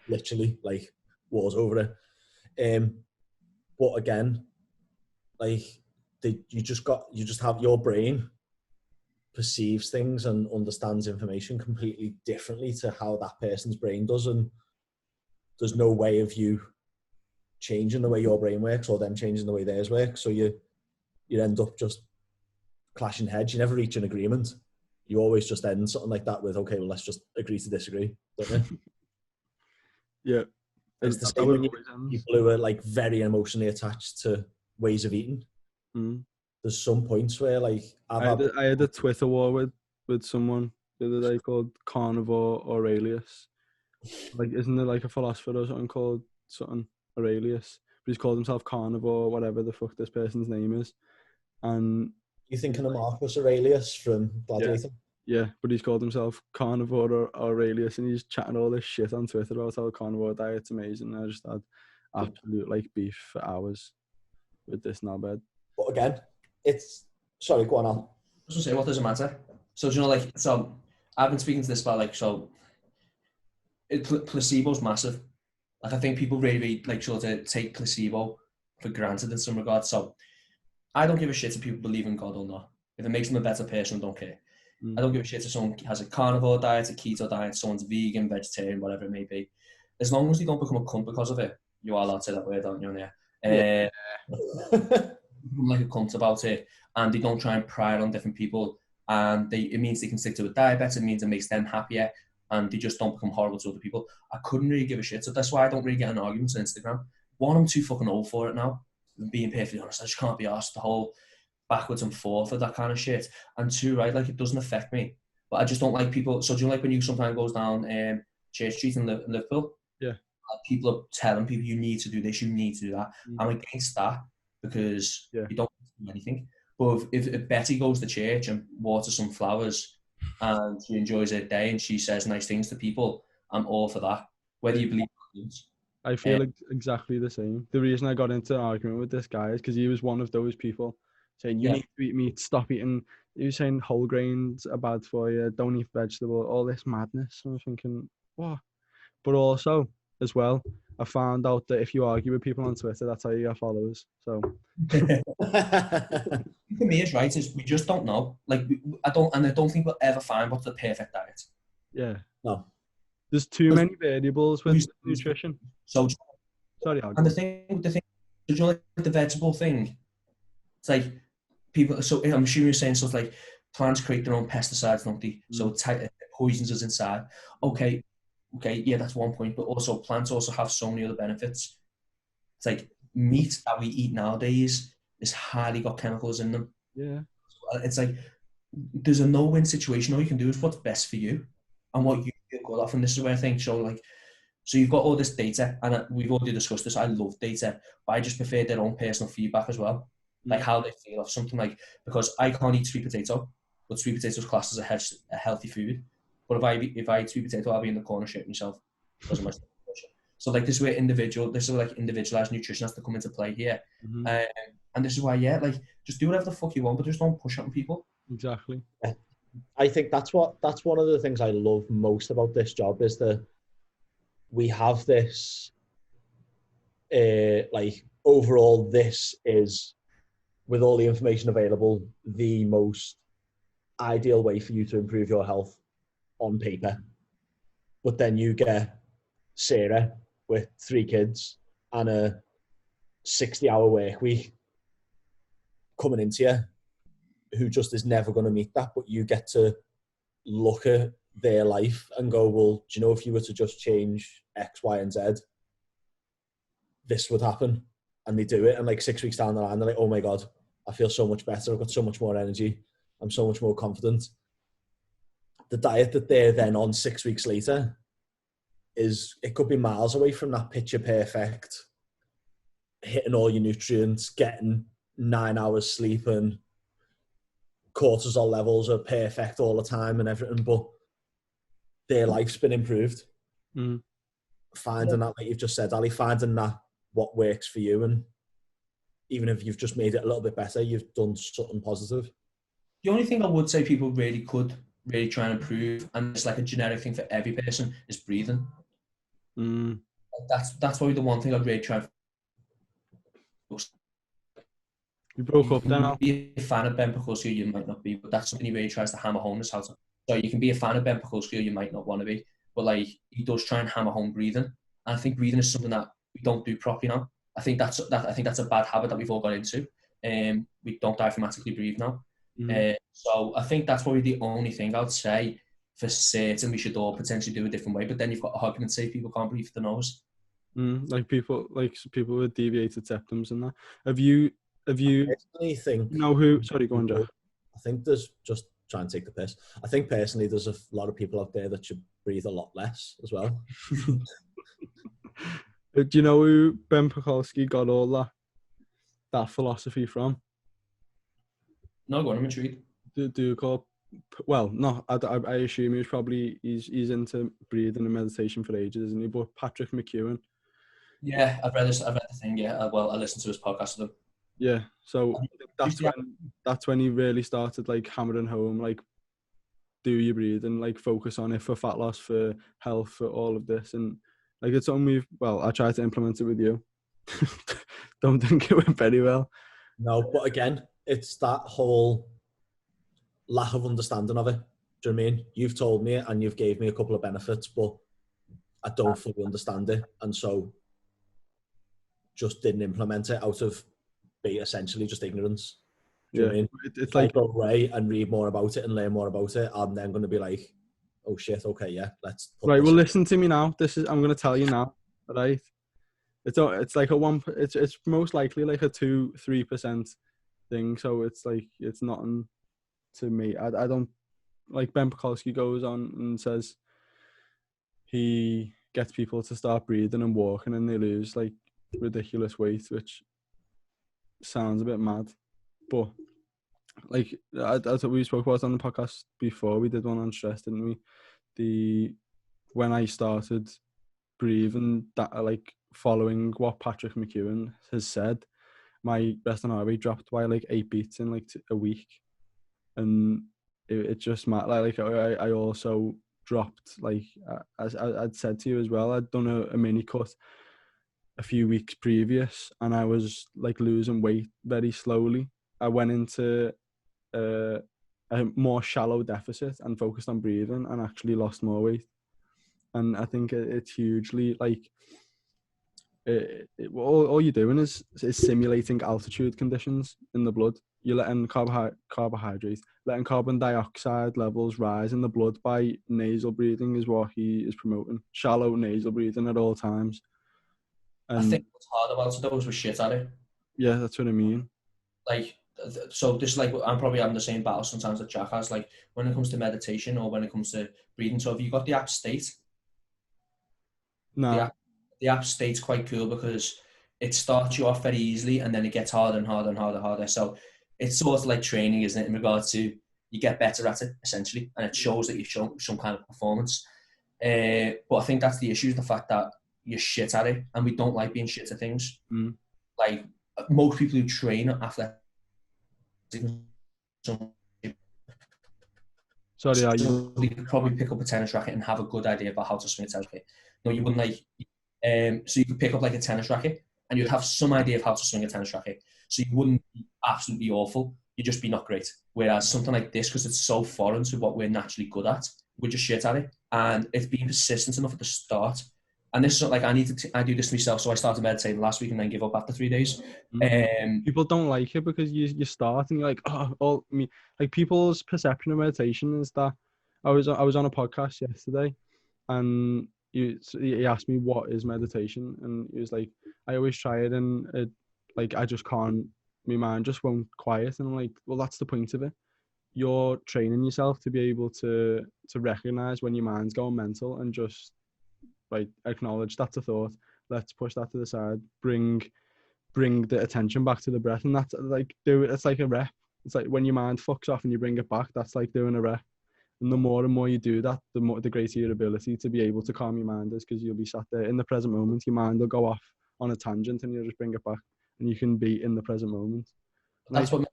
Literally, like, wars over it. But again, like, you just have your brain perceives things and understands information completely differently to how that person's brain does, and there's no way of you changing the way your brain works or them changing the way theirs work. So you end up just clashing heads. You never reach an agreement. You always just end something like that with, okay, well, let's just agree to disagree, don't you? Yeah. It's the same when you people who are like very emotionally attached to ways of eating. There's some points where like I had a Twitter war with someone the other day called Carnivore Aurelius. Like, isn't there like a philosopher or something called something Aurelius? But he's called himself Carnivore, whatever the fuck this person's name is. And you thinking of Marcus Aurelius from Gladiator? Yeah, but he's called himself Carnivore Aurelius, and he's chatting all this shit on Twitter about how carnivore diet's amazing. I just had absolute like beef for hours with this knobhead. But again, sorry, go on, Al. I was gonna say, what does it matter? So do you know, like, so I've been speaking to this about like, so placebo's massive. Like, I think people really like sort of take placebo for granted in some regard. So I don't give a shit if people believe in God or not. If it makes them a better person, I don't care. I don't give a shit if someone has a carnivore diet, a keto diet, someone's vegan, vegetarian, whatever it may be. As long as they don't become a cunt because of it, you are allowed to say that word, aren't you? Like a cunt about it, and they don't try and pry it on different people, and it means they can stick to a diet better, it means it makes them happier, and they just don't become horrible to other people. I couldn't really give a shit, so that's why I don't really get in arguments on Instagram. One, I'm too fucking old for it now. Being perfectly honest, I just can't be asked the whole backwards and forth of that kind of shit. And two, right, like, it doesn't affect me, but I just don't like people. So do you know, like when you sometimes goes down Church Street in Liverpool? Yeah. People are telling people you need to do this, you need to do that. I'm against that because you don't do anything. But if Betty goes to church and waters some flowers and she enjoys her day and she says nice things to people, I'm all for that. Whether you believe it or not. I feel exactly the same. The reason I got into an argument with this guy is because he was one of those people saying, you need to eat meat, stop eating. He was saying whole grains are bad for you, don't eat vegetable, all this madness. I'm thinking, what? But also, as well, I found out that if you argue with people on Twitter, that's how you get followers. So for me, it's right. Is we just don't know. Like, I don't think we'll ever find what's the perfect diet. Yeah. No. There's too many variables with nutrition. So sorry, and the thing, do you know, like the vegetable thing? It's like people. So I'm assuming you're saying stuff like plants create their own pesticides, don't they? So it poisons us inside. Okay, yeah, that's one point. But also, plants also have so many other benefits. It's like meat that we eat nowadays is highly got chemicals in them. Yeah. It's like there's a no-win situation. All you can do is what's best for you and what you feel good off. And this is where I think, so you've got all this data, and we've already discussed this. I love data, but I just prefer their own personal feedback as well, like how they feel of something. Like, because I can't eat sweet potato, but sweet potato's classed as a healthy food. But if I eat sweet potato, I'll be in the corner shitting myself because of my situation. So like this is where individualized nutrition has to come into play here, and this is why just do whatever the fuck you want, but just don't push it on people. Exactly. Yeah. I think that's one of the things I love most about this job is that we have this like overall, this is, with all the information available, the most ideal way for you to improve your health on paper. But then you get Sarah with 3 kids and a 60-hour work week coming into you, who just is never going to meet that, but you get to look at their life and go, well, do you know, if you were to just change X, Y, and Z, this would happen. And they do it, and like 6 weeks down the line, they're like, oh my God, I feel so much better. I've got so much more energy. I'm so much more confident. The diet that they're then on 6 weeks later it could be miles away from that picture perfect, hitting all your nutrients, getting 9 hours sleep, and cortisol levels are perfect all the time and everything, but their life's been improved. Finding that, like you've just said, Ali, finding that what works for you, and even if you've just made it a little bit better, you've done something positive. The only thing I would say people really could really try and improve, and it's like a generic thing for every person, is breathing. That's probably the one thing I'd really try and focus. You broke up then, Al. Be a fan of Ben Pakulski, you might not be, but that's something he really tries to hammer home. Is how to, so you can be a fan of Ben Pakulski, you might not want to be, but like he does try and hammer home breathing. And I think breathing is something that we don't do properly now. I think that's a bad habit that we've all got into. We don't diaphragmatically breathe now. So I think that's probably the only thing I'd say for certain we should all potentially do a different way. But then you've got a argument to say people can't breathe through the nose. Like people with deviated septums and that. Have you? I personally think, you know who? Sorry, go on, Jack. I think there's, just try and take the piss. I think personally there's a lot of people out there that should breathe a lot less as well. Do you know who Ben Pakulski got all that philosophy from? No, go on, I'm intrigued. Do you call? Well, no, I assume he's into breathing and meditation for ages, isn't he? But Patrick McEwen. Yeah, I've read the thing. Yeah, I listened to his podcast with him. Yeah, so that's when he really started like hammering home, like, do your breathing, like focus on it for fat loss, for health, for all of this, and like it's something I tried to implement it with you. Don't think it went very well. No, but again, it's that whole lack of understanding of it. Do you know what I mean? You've told me it and you've gave me a couple of benefits, but I don't fully understand it, and so just didn't implement it out of essentially just ignorance. Do you know what I mean? It's like go away and read more about it and learn more about it, I'm then going to be like, oh shit, okay, yeah, let's put right. Well, listen to me now. I'm going to tell you now, right? It's like it's most likely like a 2-3% thing. So it's like it's nothing to me. I don't like Ben Pakulski goes on and says he gets people to start breathing and walking and they lose like ridiculous weight, which sounds a bit mad, but like that's what we spoke about on the podcast before. We did one on stress, didn't we? When I started breathing, that like following what Patrick McEwen has said, my rest and heart rate dropped by like 8 beats in like a week, and it just mattered. Like I also dropped, like as I'd said to you as well, I'd done a mini cut a few weeks previous and I was like losing weight very slowly. I went into a more shallow deficit and focused on breathing and actually lost more weight. And I think it's hugely like all you're doing is simulating altitude conditions in the blood. You're letting carbohydrates, letting carbon dioxide levels rise in the blood by nasal breathing is what he is promoting. Shallow nasal breathing at all times. I think what's hard about it though is we're shit at it. Yeah, that's what I mean. Like, so this is like, I'm probably having the same battle sometimes that Jack has, like when it comes to meditation or when it comes to breathing. So have you got the app State? No. The app State's quite cool because it starts you off very easily and then it gets harder and harder and harder. So it's sort of like training, isn't it, in regards to you get better at it, essentially, and it shows that you've shown some kind of performance. But I think that's the issue, is the fact that you're shit at it, and we don't like being shit at things. Like most people who train athletics. Sorry, you could probably pick up a tennis racket and have a good idea about how to swing a tennis racket. No, you wouldn't like. So you could pick up like a tennis racket and you'd have some idea of how to swing a tennis racket. So you wouldn't be absolutely awful. You'd just be not great. Whereas something like this, because it's so foreign to what we're naturally good at, we're just shit at it. And it's being persistent enough at the start. And this is not like I do this myself. So I started meditating last week and then give up after 3 days. People don't like it because you start and you're like, oh, me. Like people's perception of meditation is that I was on a podcast yesterday, and he asked me what is meditation, and he was like, I always try it, and like I just can't. My mind just won't quiet, and I'm like, well, that's the point of it. You're training yourself to be able to recognize when your mind's going mental and just like acknowledge that's a thought. Let's push that to the side. Bring the attention back to the breath, and that's like it's like a rep. It's like when your mind fucks off and you bring it back, that's like doing a rep. And the more and more you do that, the greater your ability to be able to calm your mind is, because you'll be sat there in the present moment. Your mind will go off on a tangent and you'll just bring it back, and you can be in the present moment. And that's what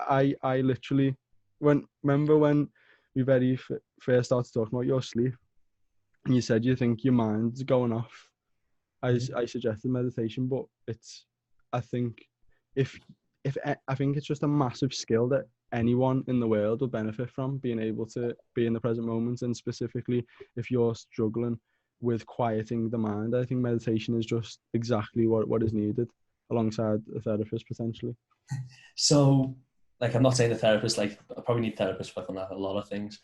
I literally remember when we very first started talking about your sleep, and you said you think your mind's going off. I suggested meditation, but I think it's just a massive skill that anyone in the world will benefit from, being able to be in the present moment. And specifically if you're struggling with quieting the mind, I think meditation is just exactly what is needed, alongside a therapist potentially. So like, I'm not saying a therapist, like I probably need therapists for a lot of things,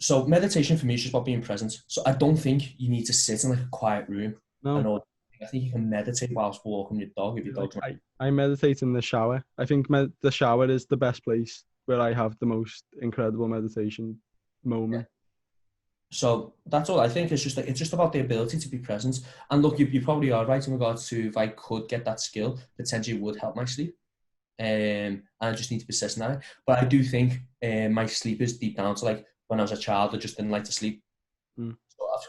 so meditation for me is just about being present. So I don't think you need to sit in like a quiet room. No. I think you can meditate whilst walking your dog. If your dog, I meditate in the shower. I think the shower is the best place where I have the most incredible meditation moment. Yeah. So that's all I think. It's just about the ability to be present. And look, you probably are right in regards to, if I could get that skill, potentially would help my sleep. And I just need to persist in that. But I do think my sleep is deep down to like when I was a child, I just didn't like to sleep. So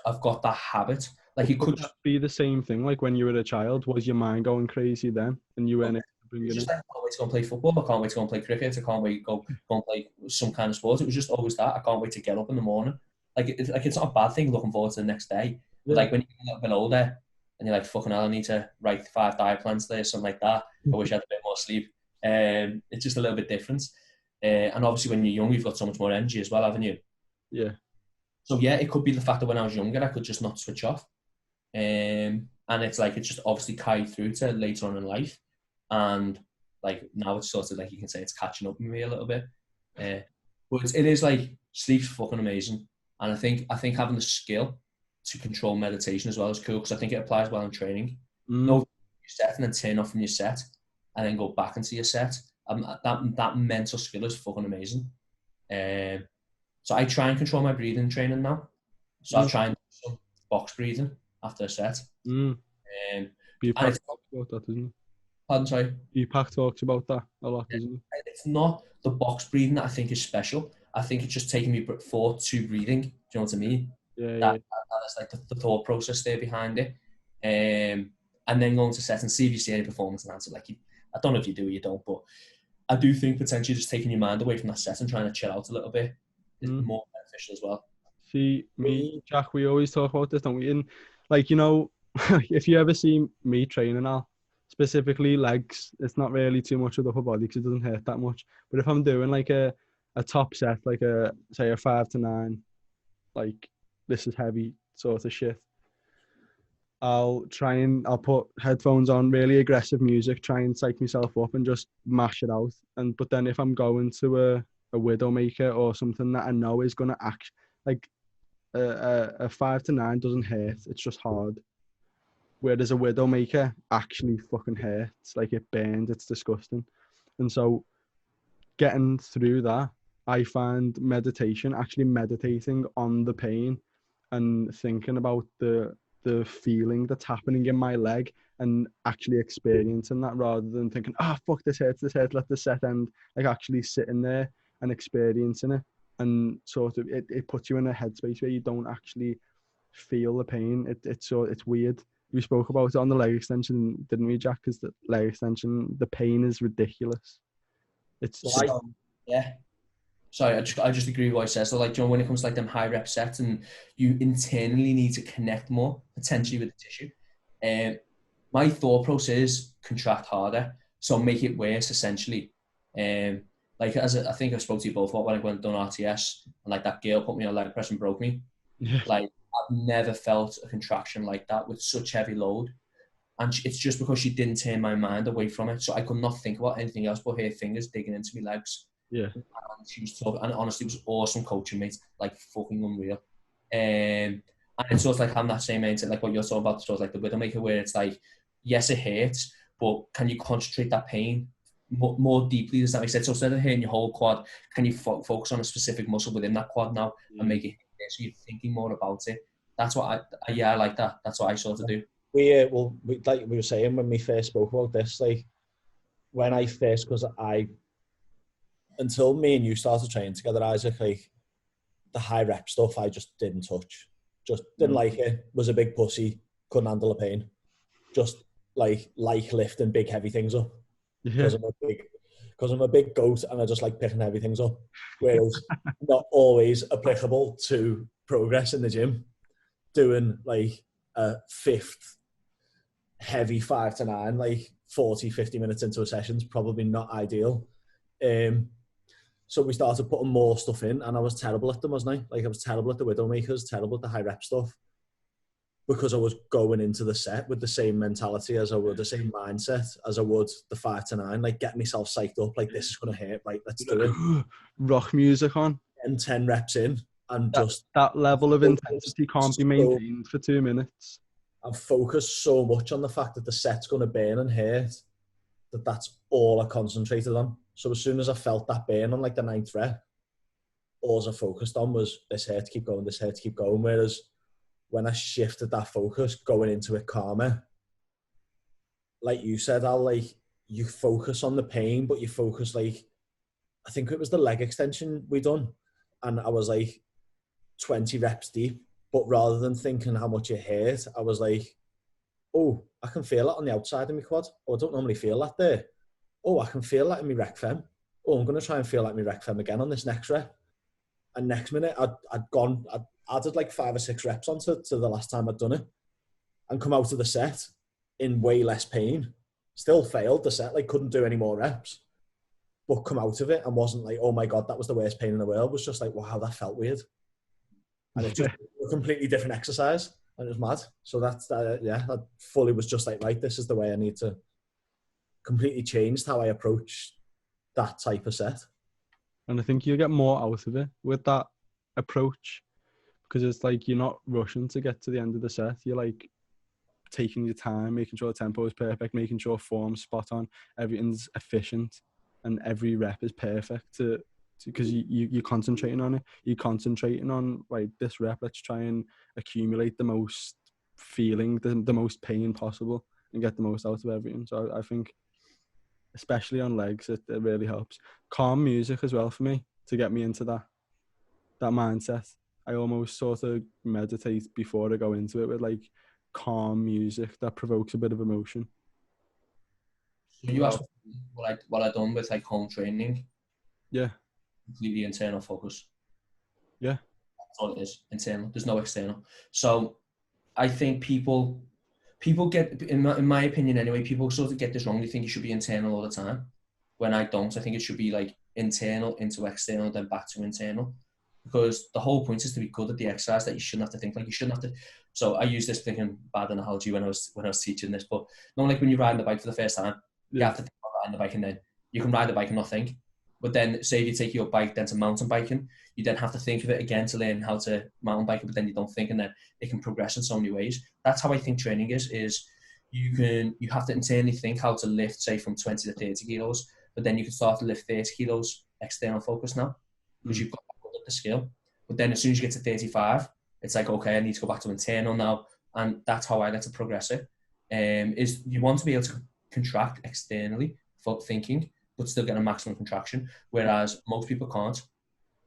I've got that habit. Like it could be the same thing. Like when you were a child, was your mind going crazy then, and you weren't able to bring it in? Like, I can't wait to go and play football. I can't wait to go and play cricket. I can't wait to go and play some kind of sport. It was just always that. I can't wait to get up in the morning. Like it's not a bad thing looking forward to the next day. But like when you're a little bit older and you're like, fucking hell, I need to write 5 diet plans today or something like that. I wish I had a bit more sleep. It's just a little bit different. And obviously when you're young, you've got so much more energy as well, haven't you? Yeah. So yeah, it could be the fact that when I was younger, I could just not switch off. And it's like, it's just obviously carried through to later on in life. And like now it's sort of like, you can say it's catching up with me a little bit. But it is like, sleep's fucking amazing. And I think having the skill to control meditation as well is cool, because I think it applies well in training. No, you set and then turn off from your set and then go back into your set. That mental skill is fucking amazing. So I try and control my breathing training now. So I try and do some box breathing after a set. BPAC talks about that, doesn't he? Pardon, sorry? BPAC talks about that a lot, doesn't he? It's not the box breathing that I think is special. I think it's just taking me thought to breathing. Do you know what I mean? Yeah. That's like the thought process there behind it. And then going to set and see if you see any performance enhancer. Like, I don't know if you do or you don't, but I do think potentially just taking your mind away from that set and trying to chill out a little bit is more beneficial as well. See, me, Jack, we always talk about this, don't we? And like, you know, if you ever see me training now, specifically legs, it's not really too much of the upper body because it doesn't hurt that much. But if I'm doing like a top set, like say a 5 to 9, like this is heavy sort of shit, I'll put headphones on, really aggressive music, try and psych myself up and just mash it out. But then if I'm going to a Widowmaker or something that I know is gonna act like a 5 to 9 doesn't hurt, it's just hard. Whereas a Widowmaker actually fucking hurts, like it burns, it's disgusting. And so getting through that, I find meditation, actually meditating on the pain and thinking about the feeling that's happening in my leg and actually experiencing that, rather than thinking, fuck, this hurts, let the set end. Like actually sitting there and experiencing it, and sort of it puts you in a headspace where you don't actually feel the pain. It's weird. We spoke about it on the leg extension, didn't we, Jack? Because the leg extension, the pain is ridiculous. Sorry, I just agree with what I said. So like, you know, when it comes to like them high rep sets, and you internally need to connect more potentially with the tissue. My thought process is contract harder, so make it worse essentially. Like I think I spoke to you both about when I went and done RTS, and like that girl put me on leg press and broke me. Yeah. Like I've never felt a contraction like that with such heavy load. And it's just because she didn't turn my mind away from it. So I could not think about anything else but her fingers digging into my legs. Yeah. And she was tough. And honestly, it was awesome coaching, mate. Like fucking unreal. And it's sort of like having that same mindset, like what you're talking about, sort of like the Widowmaker, where it's like, yes, it hurts, but can you concentrate that pain more deeply? Does that make sense? So instead of hitting your whole quad, can you focus on a specific muscle within that quad now and make it hit there, so you're thinking more about it? That's what I like that. That's what I sort of do. Like we were saying when we first spoke about this, like when I first, because until me and you started training together, Isaac, like the high rep stuff, I just didn't touch. Just didn't like it. Was a big pussy. Couldn't handle the pain. Just like lifting big heavy things up. Because I'm a big goat and I just like picking heavy things up. Whereas not always applicable to progress in the gym. Doing like a fifth heavy 5 to 9, like 40-50 minutes into a session is probably not ideal. So we started putting more stuff in, and I was terrible at them, wasn't I? Like I was terrible at the Widowmakers, terrible at the high rep stuff, because I was going into the set with the same mentality as I would, the same mindset as I would the 5 to 9, like getting myself psyched up, like this is going to hurt, right, let's do it. Rock music on. And 10 reps in, and that level of intensity can't be maintained for 2 minutes. I've focused so much on the fact that the set's going to burn and hurt that's all I concentrated on. So as soon as I felt that burn on like the 9th rep, all I focused on was this hurt, keep going, this hurt, keep going. Whereas when I shifted that focus, going into it calmer, like you said, you focus on the pain, but you focus like, I think it was the leg extension we done, and I was like 20 reps deep, but rather than thinking how much it hurt, I was like, oh, I can feel it on the outside of my quad. Oh, I don't normally feel that there. Oh, I can feel that in my rec fem. Oh, I'm going to try and feel like my rec fem again on this next rep. And next minute, I'd added like 5 or 6 reps onto the last time I'd done it, and come out of the set in way less pain. Still failed the set, like couldn't do any more reps, but come out of it and wasn't like, oh my God, that was the worst pain in the world. It was just like, wow, that felt weird. And it's just a completely different exercise. And it was mad. So that's, I fully was just like, right, this is the way I need to completely change how I approach that type of set. And I think you get more out of it with that approach, because it's like you're not rushing to get to the end of the set. You're like taking your time, making sure the tempo is perfect, making sure form's spot on, everything's efficient, and every rep is perfect because you're concentrating on it. You're concentrating on, right, this rep, let's try and accumulate the most feeling, the most pain possible, and get the most out of everything. So I think, especially on legs, it really helps. Calm music as well for me to get me into that mindset. I almost sort of meditate before I go into it with like calm music that provokes a bit of emotion. So you asked what I done with like home training. Yeah. Completely internal focus. Yeah. That's all it is, internal. There's no external. So I think people get, in my opinion anyway, people sort of get this wrong. They think you should be internal all the time. When I don't, I think it should be like internal into external, then back to internal. Because the whole point is to be good at the exercise, that you shouldn't have to think, like you shouldn't have to. So I use this thinking bad analogy when I was teaching this, but not like when you're riding the bike for the first time, you have to think about riding the bike, and then you can ride the bike and not think. But then say if you take your bike then to mountain biking, you then have to think of it again to learn how to mountain bike, but then you don't think, and then it can progress in so many ways. That's how I think training is you have to internally think how to lift, say from 20 to 30 kilos, but then you can start to lift 30 kilos external focus now, because you've got the skill. But then as soon as you get to 35, it's like, okay, I need to go back to internal now. And that's how I like to progress it. Is you want to be able to contract externally for thinking, but still get a maximum contraction. Whereas most people can't.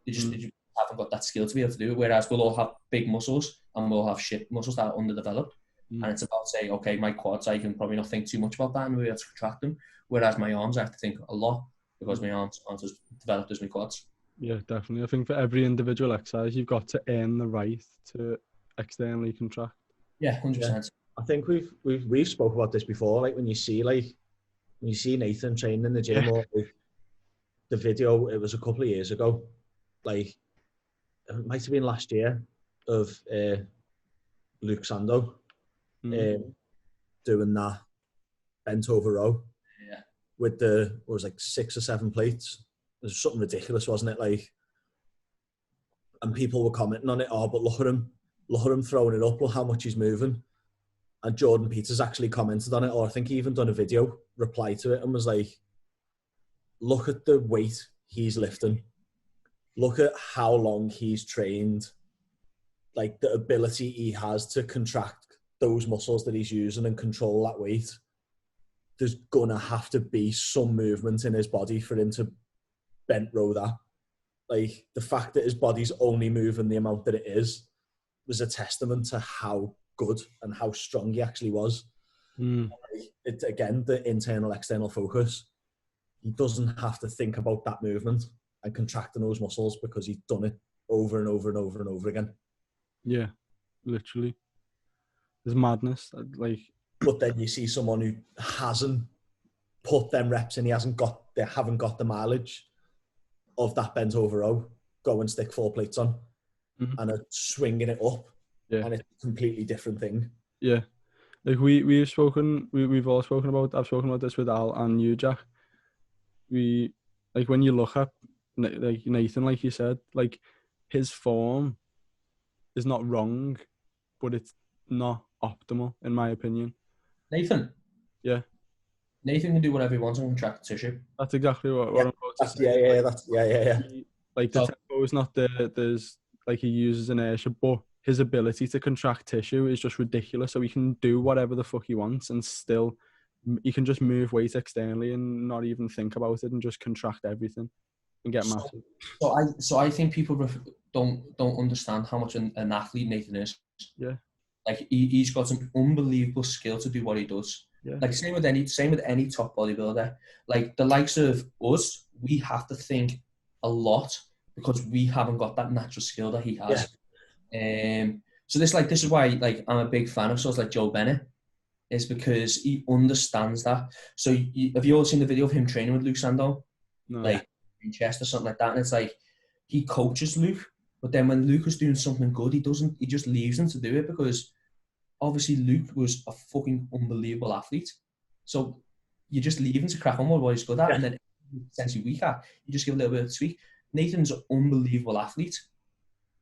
They just haven't got that skill to be able to do it. Whereas we'll all have big muscles and we'll have shit muscles that are underdeveloped. And it's about saying, okay, my quads, I can probably not think too much about that and we'll be able to contract them. Whereas my arms, I have to think a lot, because my arms aren't as developed as my quads. Yeah, definitely. I think for every individual exercise, you've got to earn the right to externally contract. Yeah, 100%. Yeah. I think we've spoke about this before. Like when you see Nathan training in the gym, or like the video, it was a couple of years ago. Like it might have been last year of Luke Sando doing that bent over row with what was like 6 or 7 plates. It was something ridiculous, wasn't it? Like, and people were commenting on it. Oh, but look at him throwing it up. Look how much he's moving. And Jordan Peters actually commented on it, or I think he even done a video reply to it and was like, look at the weight he's lifting. Look at how long he's trained. Like the ability he has to contract those muscles that he's using and control that weight. There's gonna have to be some movement in his body for him to bent row that. Like the fact that his body's only moving the amount that it is was a testament to how good and how strong he actually was. It's again the internal external focus. He doesn't have to think about that movement and contracting those muscles because he's done it over and over and over and over again. Yeah, literally. There's madness. Like, but then you see someone who hasn't put them reps in, they haven't got the mileage of that bent over row, go and stick 4 plates on and are swinging it up. Yeah. And it's a completely different thing. Yeah. Like we've all spoken about, I've spoken about this with Al and you, Jack. Like when you look at like Nathan, like you said, like his form is not wrong, but it's not optimal in my opinion. Nathan? Yeah. Nathan can do whatever he wants and contract tissue. That's exactly what I'm about to say. Yeah. Like the tempo is not there. There's like he uses inertia, but his ability to contract tissue is just ridiculous. So he can do whatever the fuck he wants and still he can just move weight externally and not even think about it and just contract everything and get massive. So I think people don't understand how much an athlete Nathan is. Yeah. Like he's got an unbelievable skill to do what he does. Yeah. Like same with any top bodybuilder. Like the likes of us, we have to think a lot because we haven't got that natural skill that he has. Yeah. So this is why like I'm a big fan of someone like Joe Bennett, is because he understands that. So have you all seen the video of him training with Luke Sando? No. Like in chest or something like that, and it's like he coaches Luke, but then when Luke is doing something good, he just leaves him to do it because obviously Luke was a fucking unbelievable athlete. So you just leave him to crack on with what he's good at, and then essentially weak at, you just give a little bit of tweak. Nathan's an unbelievable athlete.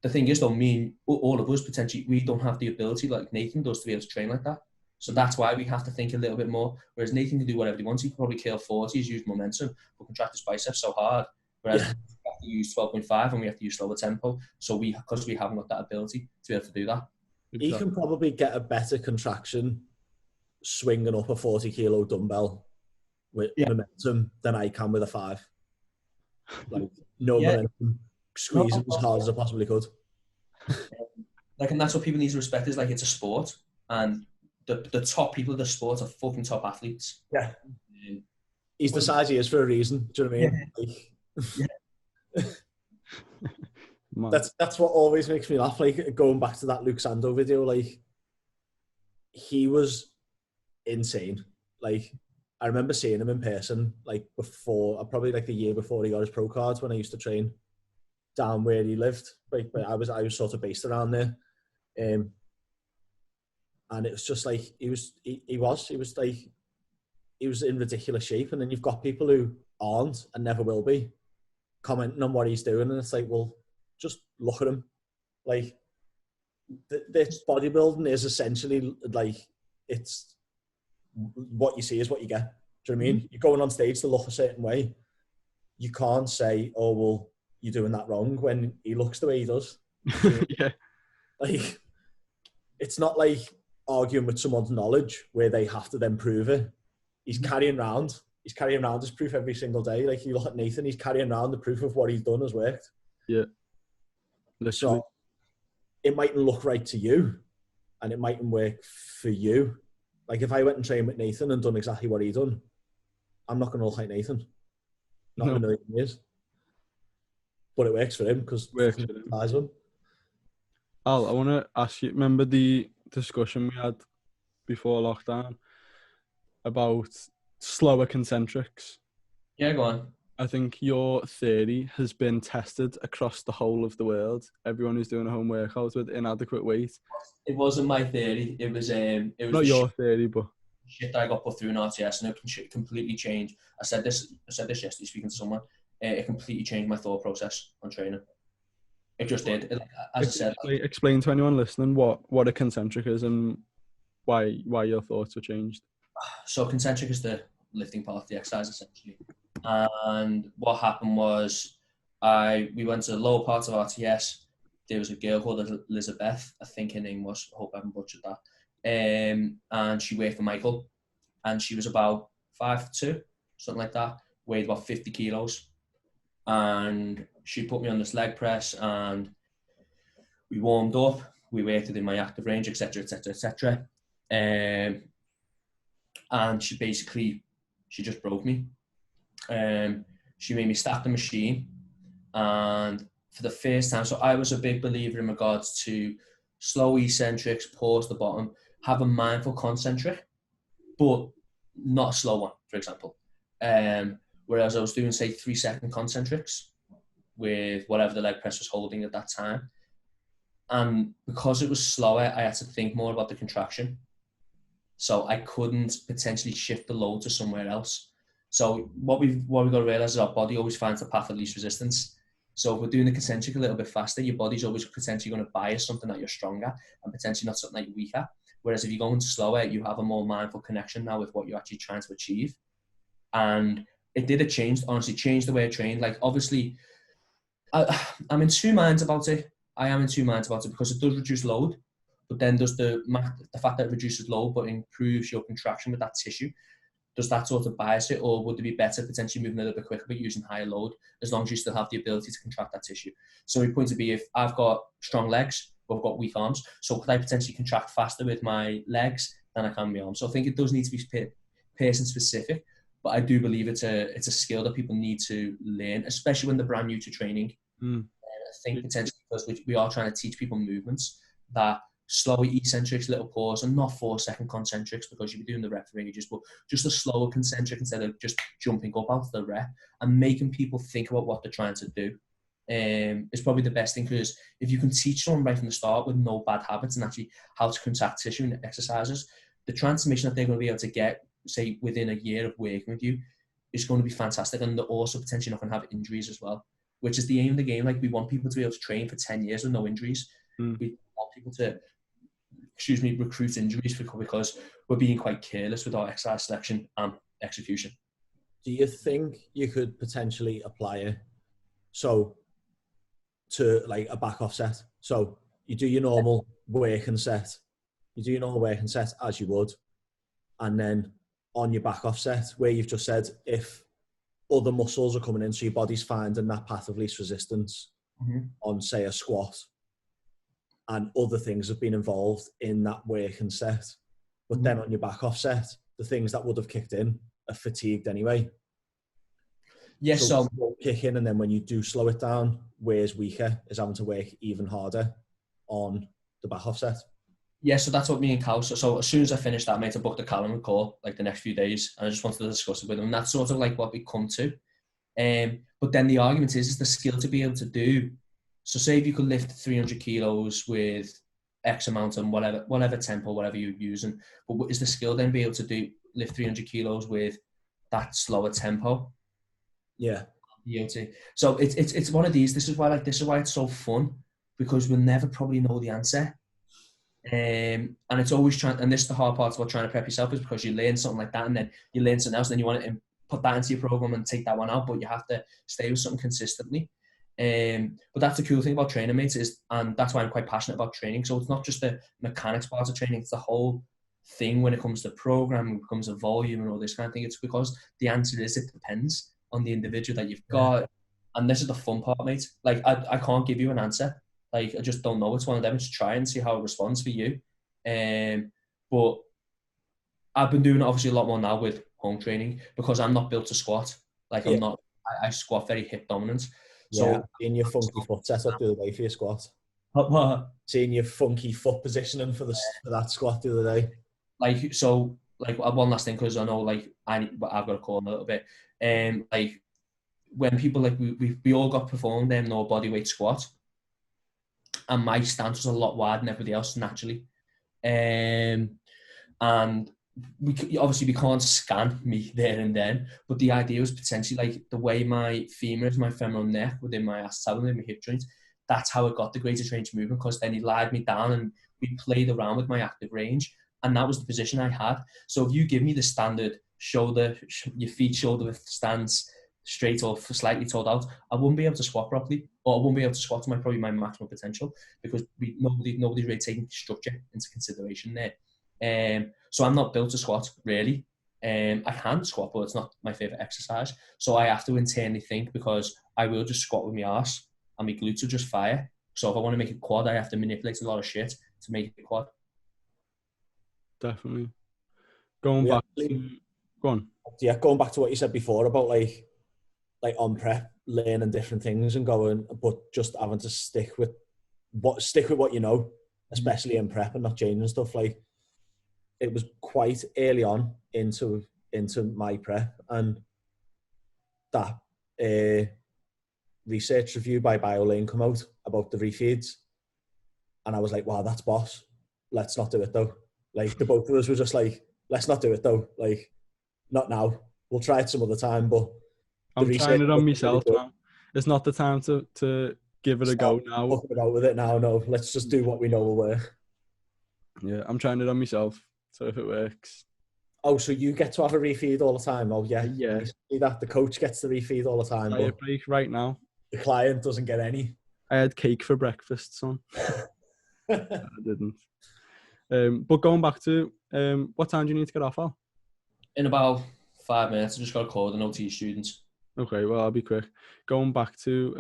The thing is, though, me and all of us potentially, we don't have the ability like Nathan does to be able to train like that. So that's why we have to think a little bit more. Whereas Nathan can do whatever he wants. He can probably kill 40, he's used momentum, but contract his biceps so hard. Whereas we have to use 12.5 and we have to use slower tempo. So because we haven't got that ability to be able to do that. Exactly. He can probably get a better contraction swinging up a 40 kilo dumbbell with momentum than I can with a 5. Like momentum, squeezing as hard as I possibly could. Like, and that's what people need to respect is like it's a sport, and the top people of the sport are fucking top athletes. Yeah. He's the size he is for a reason. Do you know what I mean? Yeah. That's what always makes me laugh. Like going back to that Luke Sando video, like he was insane. Like I remember seeing him in person, like before, probably like the year before he got his pro cards when I used to train down where he lived. Like I was sort of based around there. And it was just like he was in ridiculous shape, and then you've got people who aren't and never will be commenting on what he's doing, and it's like, well, just look at him. Like this bodybuilding is essentially like it's what you see is what you get. Do you know what I mean? You're going on stage to look a certain way. You can't say, oh well, you're doing that wrong when he looks the way he does. Yeah. Like it's not like arguing with someone's knowledge where they have to then prove it. He's carrying around his proof every single day. Like you look at Nathan, he's carrying around the proof of what he's done has worked. Yeah. Literally. So it mightn't look right to you and it mightn't work for you. Like if I went and trained with Nathan and done exactly what he done, I'm not going to look like Nathan. Not in a million years. but it works for him because Works for him. size of him. Al, I want to ask you, remember the discussion we had before lockdown about slower concentrics? Yeah, go on. I think your theory has been tested across the whole of the world. Everyone who's doing a home workout with inadequate weight. It wasn't my theory. It was Not the your theory, but shit that I got put through in RTS, and it completely changed. I said this yesterday speaking to someone. It completely changed my thought process on training. It just did. As I said, explain to anyone listening what a concentric is and why your thoughts were changed. so concentric is the lifting part of the exercise essentially. And what happened was we went to the lower parts of RTS. There was a girl called Elizabeth, I think her name was, I hope I haven't butchered that. And she worked for Michael, and she was about 5'2", something like that, weighed about 50 kilos. And she put me on this leg press, and we warmed up, we worked within my active range, etc., etc., etc. And she just broke me. She made me start the machine, and for the first time, so I was a big believer in regards to slow eccentrics, pause the bottom, have a mindful concentric, but not a slow one, for example. Whereas I was doing, say, 3-second concentrics with whatever the leg press was holding at that time. And because it was slower, I had to think more about the contraction. So I couldn't potentially shift the load to somewhere else. So what we've got to realize is our body always finds the path of least resistance. So if we're doing the concentric a little bit faster, your body's always potentially going to bias something that you're stronger and potentially not something that you're weaker. Whereas if you're going slower, you have a more mindful connection now with what you're actually trying to achieve. And it changed, honestly, changed the way I trained. Like, obviously, I'm in two minds about it. I am in two minds about it because it does reduce load, but then does the fact that it reduces load but improves your contraction with that tissue, does that sort of bias it, or would it be better potentially moving a little bit quicker but using higher load as long as you still have the ability to contract that tissue? So my point to be, if I've got strong legs but I've got weak arms, so could I potentially contract faster with my legs than I can my arms? So I think it does need to be person specific, but I do believe it's a skill that people need to learn, especially when they're brand new to training. And I think potentially because we are trying to teach people movements, that slower eccentrics, little pause, and not 4-second concentrics because you'll be doing the rep for ages, but just a slower concentric instead of just jumping up out of the rep and making people think about what they're trying to do. Is probably the best thing, because if you can teach someone right from the start with no bad habits and actually how to contract tissue in exercises, the transformation that they're going to be able to get, say, within a year of working with you is going to be fantastic. And they're also potentially not going to have injuries as well, which is the aim of the game. Like, we want people to be able to train for 10 years with no injuries. We want people to recruit injuries because we're being quite careless with our exercise selection and execution. Do you think you could potentially apply it to like a back offset? So you do your normal working set, as you would, and then on your back offset, where you've just said if other muscles are coming in, so your body's finding that path of least resistance on, say, a squat, and other things have been involved in that working set, but then on your back offset, the things that would have kicked in are fatigued anyway. Yes, so kick in, and then when you do slow it down, where's weaker is having to work even harder on the back offset. Yeah, so that's what me and Cal. So as soon as I finished that, mate, I booked a calendar call like the next few days, and I just wanted to discuss it with him. And that's sort of like what we come to. But then the argument is the skill to be able to do. So say if you could lift 300 kilos with X amount and whatever tempo, whatever you're using, but is the skill then be able to lift 300 kilos with that slower tempo? Yeah. So it's one of these. This is why it's so fun, because we'll never probably know the answer. And it's always and this is the hard part about trying to prep yourself, is because you learn something like that and then you learn something else and then you want to put that into your program and take that one out, but you have to stay with something consistently. But that's the cool thing about training, mates, and that's why I'm quite passionate about training. So it's not just the mechanics part of training, it's the whole thing when it comes to programming, when it comes to volume and all this kind of thing. It's because the answer is it depends on the individual that you've got. And this is the fun part, mate. Like, I can't give you an answer. Like, I just don't know. It's one of them. Just try and see how it responds for you. But I've been doing it obviously a lot more now with home training, because I'm not built to squat. Like, I'm not. I squat very hip dominant. Yeah, So in your funky foot setup the other day for your squat. what? Seeing your funky foot positioning for that squat the other day. Like one last thing, because I know like I've got to call in a little bit. Like when people like we all got performed no bodyweight squat, and my stance was a lot wider than everybody else naturally. And we can't scan me there and then, but the idea was potentially like the way my femur is, my femoral neck within my acetabulum in my hip joint, that's how I got the greatest range of movement, because then he lied me down and we played around with my active range, and that was the position I had. So if you give me the standard shoulder, your feet shoulder width stance, straight or slightly toed out, I wouldn't be able to squat properly, or I wouldn't be able to squat to probably my maximum potential, because nobody's really taking structure into consideration there. So I'm not built to squat really. I can squat, but it's not my favorite exercise. So I have to internally think, because I will just squat with my arse and my glutes will just fire. So if I want to make a quad, I have to manipulate a lot of shit to make a quad. Definitely. Going back to what you said before about like on prep, learning different things and going, but just having to stick with what you know, especially in prep, and not changing stuff. Like, it was quite early on into my prep, and that research review by BioLane come out about the refeeds, and I was like, wow, that's boss. Let's not do it though. Like, the both of us were just like, let's not do it though. Like, not now. We'll try it some other time, but I'm trying it on myself now. It's not the time to give it a go now. Fucking about with it now. No, let's just do what we know will work. Yeah, I'm trying it on myself. So if it works. Oh, so you get to have a refeed all the time? Oh, yeah. Yeah. You see that the coach gets the refeed all the time, but break right now. The client doesn't get any. I had cake for breakfast, son. I didn't. But going back to what time do you need to get off, Al? In about 5 minutes. I just got a call with an OT students. Okay, well, I'll be quick. Going back to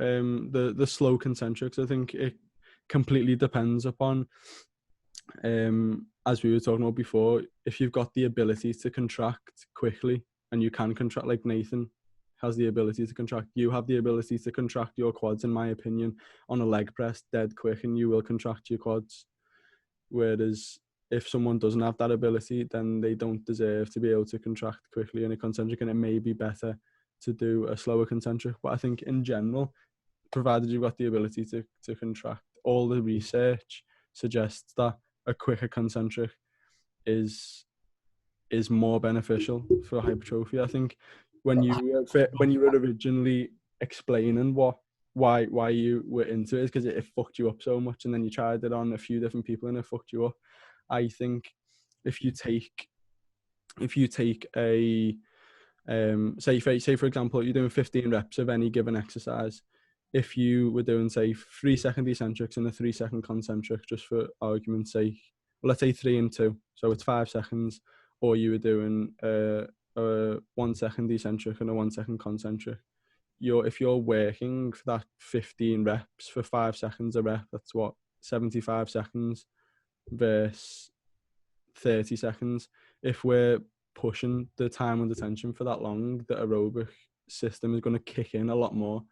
the slow concentrics, I think it completely depends upon, as we were talking about before, if you've got the ability to contract quickly, and you can contract, like Nathan has the ability to contract. You have the ability to contract your quads, in my opinion, on a leg press dead quick, and you will contract your quads. Whereas if someone doesn't have that ability, then they don't deserve to be able to contract quickly in a concentric, and it may be better to do a slower concentric. But I think in general, provided you've got the ability to contract, all the research suggests that a quicker concentric is more beneficial for hypertrophy. I think when you were originally explaining why you were into it, is because it fucked you up so much, and then you tried it on a few different people and it fucked you up. I think if you take a say for example, you're doing 15 reps of any given exercise. If you were doing, say, 3-second eccentrics and a 3-second concentric, just for argument's sake, well, let's say 3 and 2, so it's 5 seconds, or you were doing a 1-second eccentric and a 1-second concentric, if you're working for that 15 reps for 5 seconds a rep, that's what, 75 seconds versus 30 seconds. If we're pushing the time under tension for that long, the aerobic system is going to kick in a lot more,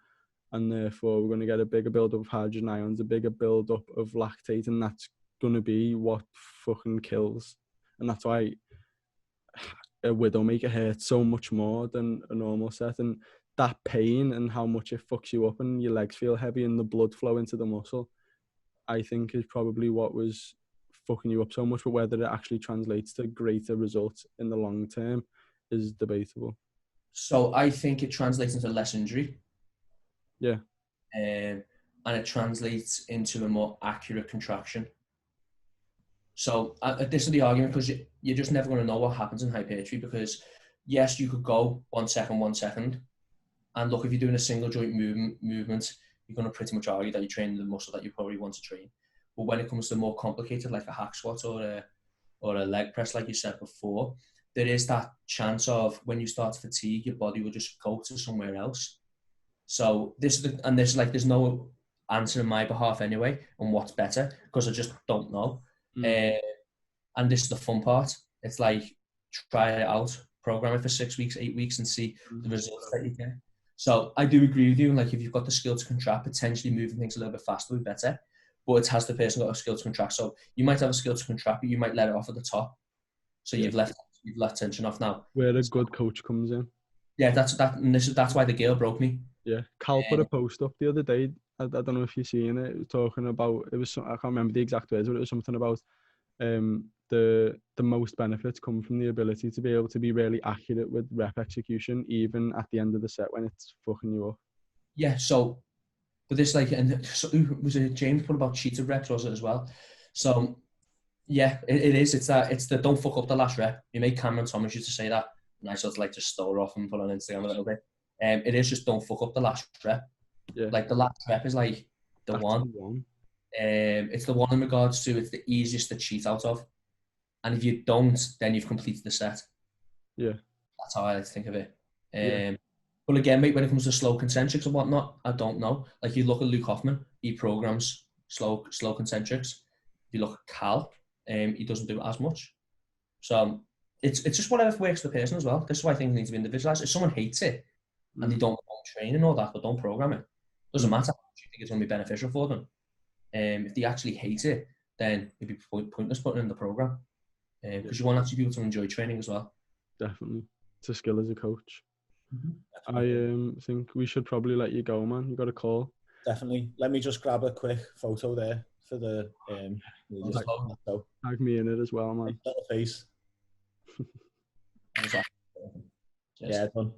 and therefore we're going to get a bigger build-up of hydrogen ions, a bigger build-up of lactate, and that's going to be what fucking kills. And that's why a Widowmaker hurts so much more than a normal set, and that pain and how much it fucks you up and your legs feel heavy and the blood flow into the muscle, I think is probably what was fucking you up so much. But whether it actually translates to greater results in the long term is debatable. So I think it translates into less injury. Yeah. And it translates into a more accurate contraction. So this is the argument, because you're just never going to know what happens in hypertrophy, because yes, you could go 1 second, and look, if you're doing a single joint movement, you're going to pretty much argue that you're training the muscle that you probably want to train. But when it comes to more complicated, like a hack squat or a leg press, like you said before, there is that chance of when you start to fatigue, your body will just go to somewhere else. So there's no answer in my behalf anyway on what's better, because I just don't know. And this is the fun part. It's like, try it out, program it for 6 weeks, 8 weeks, and see the results that you get. So I do agree with you. Like if you've got the skill to contract, potentially moving things a little bit faster would be better. But has the person got a skill to contract? So you might have a skill to contract, but you might let it off at the top. So you've left tension off now. Where a good coach comes in. Yeah, that's why the girl broke me. Yeah, Cal put a post up the other day. I don't know if you've seen it. It was talking about, I can't remember the exact words, but it was something about the most benefits come from the ability to be able to be really accurate with rep execution, even at the end of the set when it's fucking you up. Yeah, so but this and so, was it James put about cheated reps, was it as well? So yeah, it is. It's the don't fuck up the last rep. You make Cameron Thomas used to say that, and I sort of like just stole her off and put on Instagram a little bit. It is just don't fuck up the last rep. Yeah. Like the last rep is like the one. It's the one in regards to it's the easiest to cheat out of, and if you don't, then you've completed the set. Yeah, that's how I like to think of it. But again, mate, when it comes to slow concentrics and whatnot, I don't know. Like you look at Luke Hoffman, he programs slow concentrics. If you look at Cal, he doesn't do it as much. So it's just whatever works for the person as well. This is why things need to be individualized. If someone hates it and they don't train and all that, but don't program it, doesn't matter how much you think it's going to be beneficial for them. If they actually hate it, then it'd be pointless putting it in the program. Because you want actually people to enjoy training as well. Definitely. It's a skill as a coach. I think we should probably let you go, man. You got a call. Definitely. Let me just grab a quick photo there for the tag me in it as well, man. Little face. Yeah, done.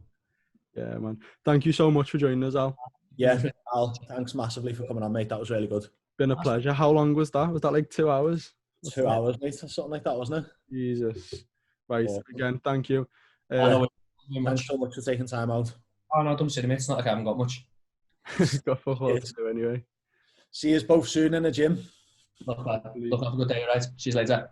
Yeah, man. Thank you so much for joining us, Al. Yeah, Al, thanks massively for coming on, mate. That was really good. Been a pleasure. How long was that? Was that like 2 hours? 2 hours, mate, or something like that, wasn't it? Jesus. Right, again, thank you. Thanks so much for taking time out. Oh, no, don't say it, mate. It's not like I haven't got much. Got fuck all to do anyway. See you both soon in the gym. Look, have a good day, right? See you later.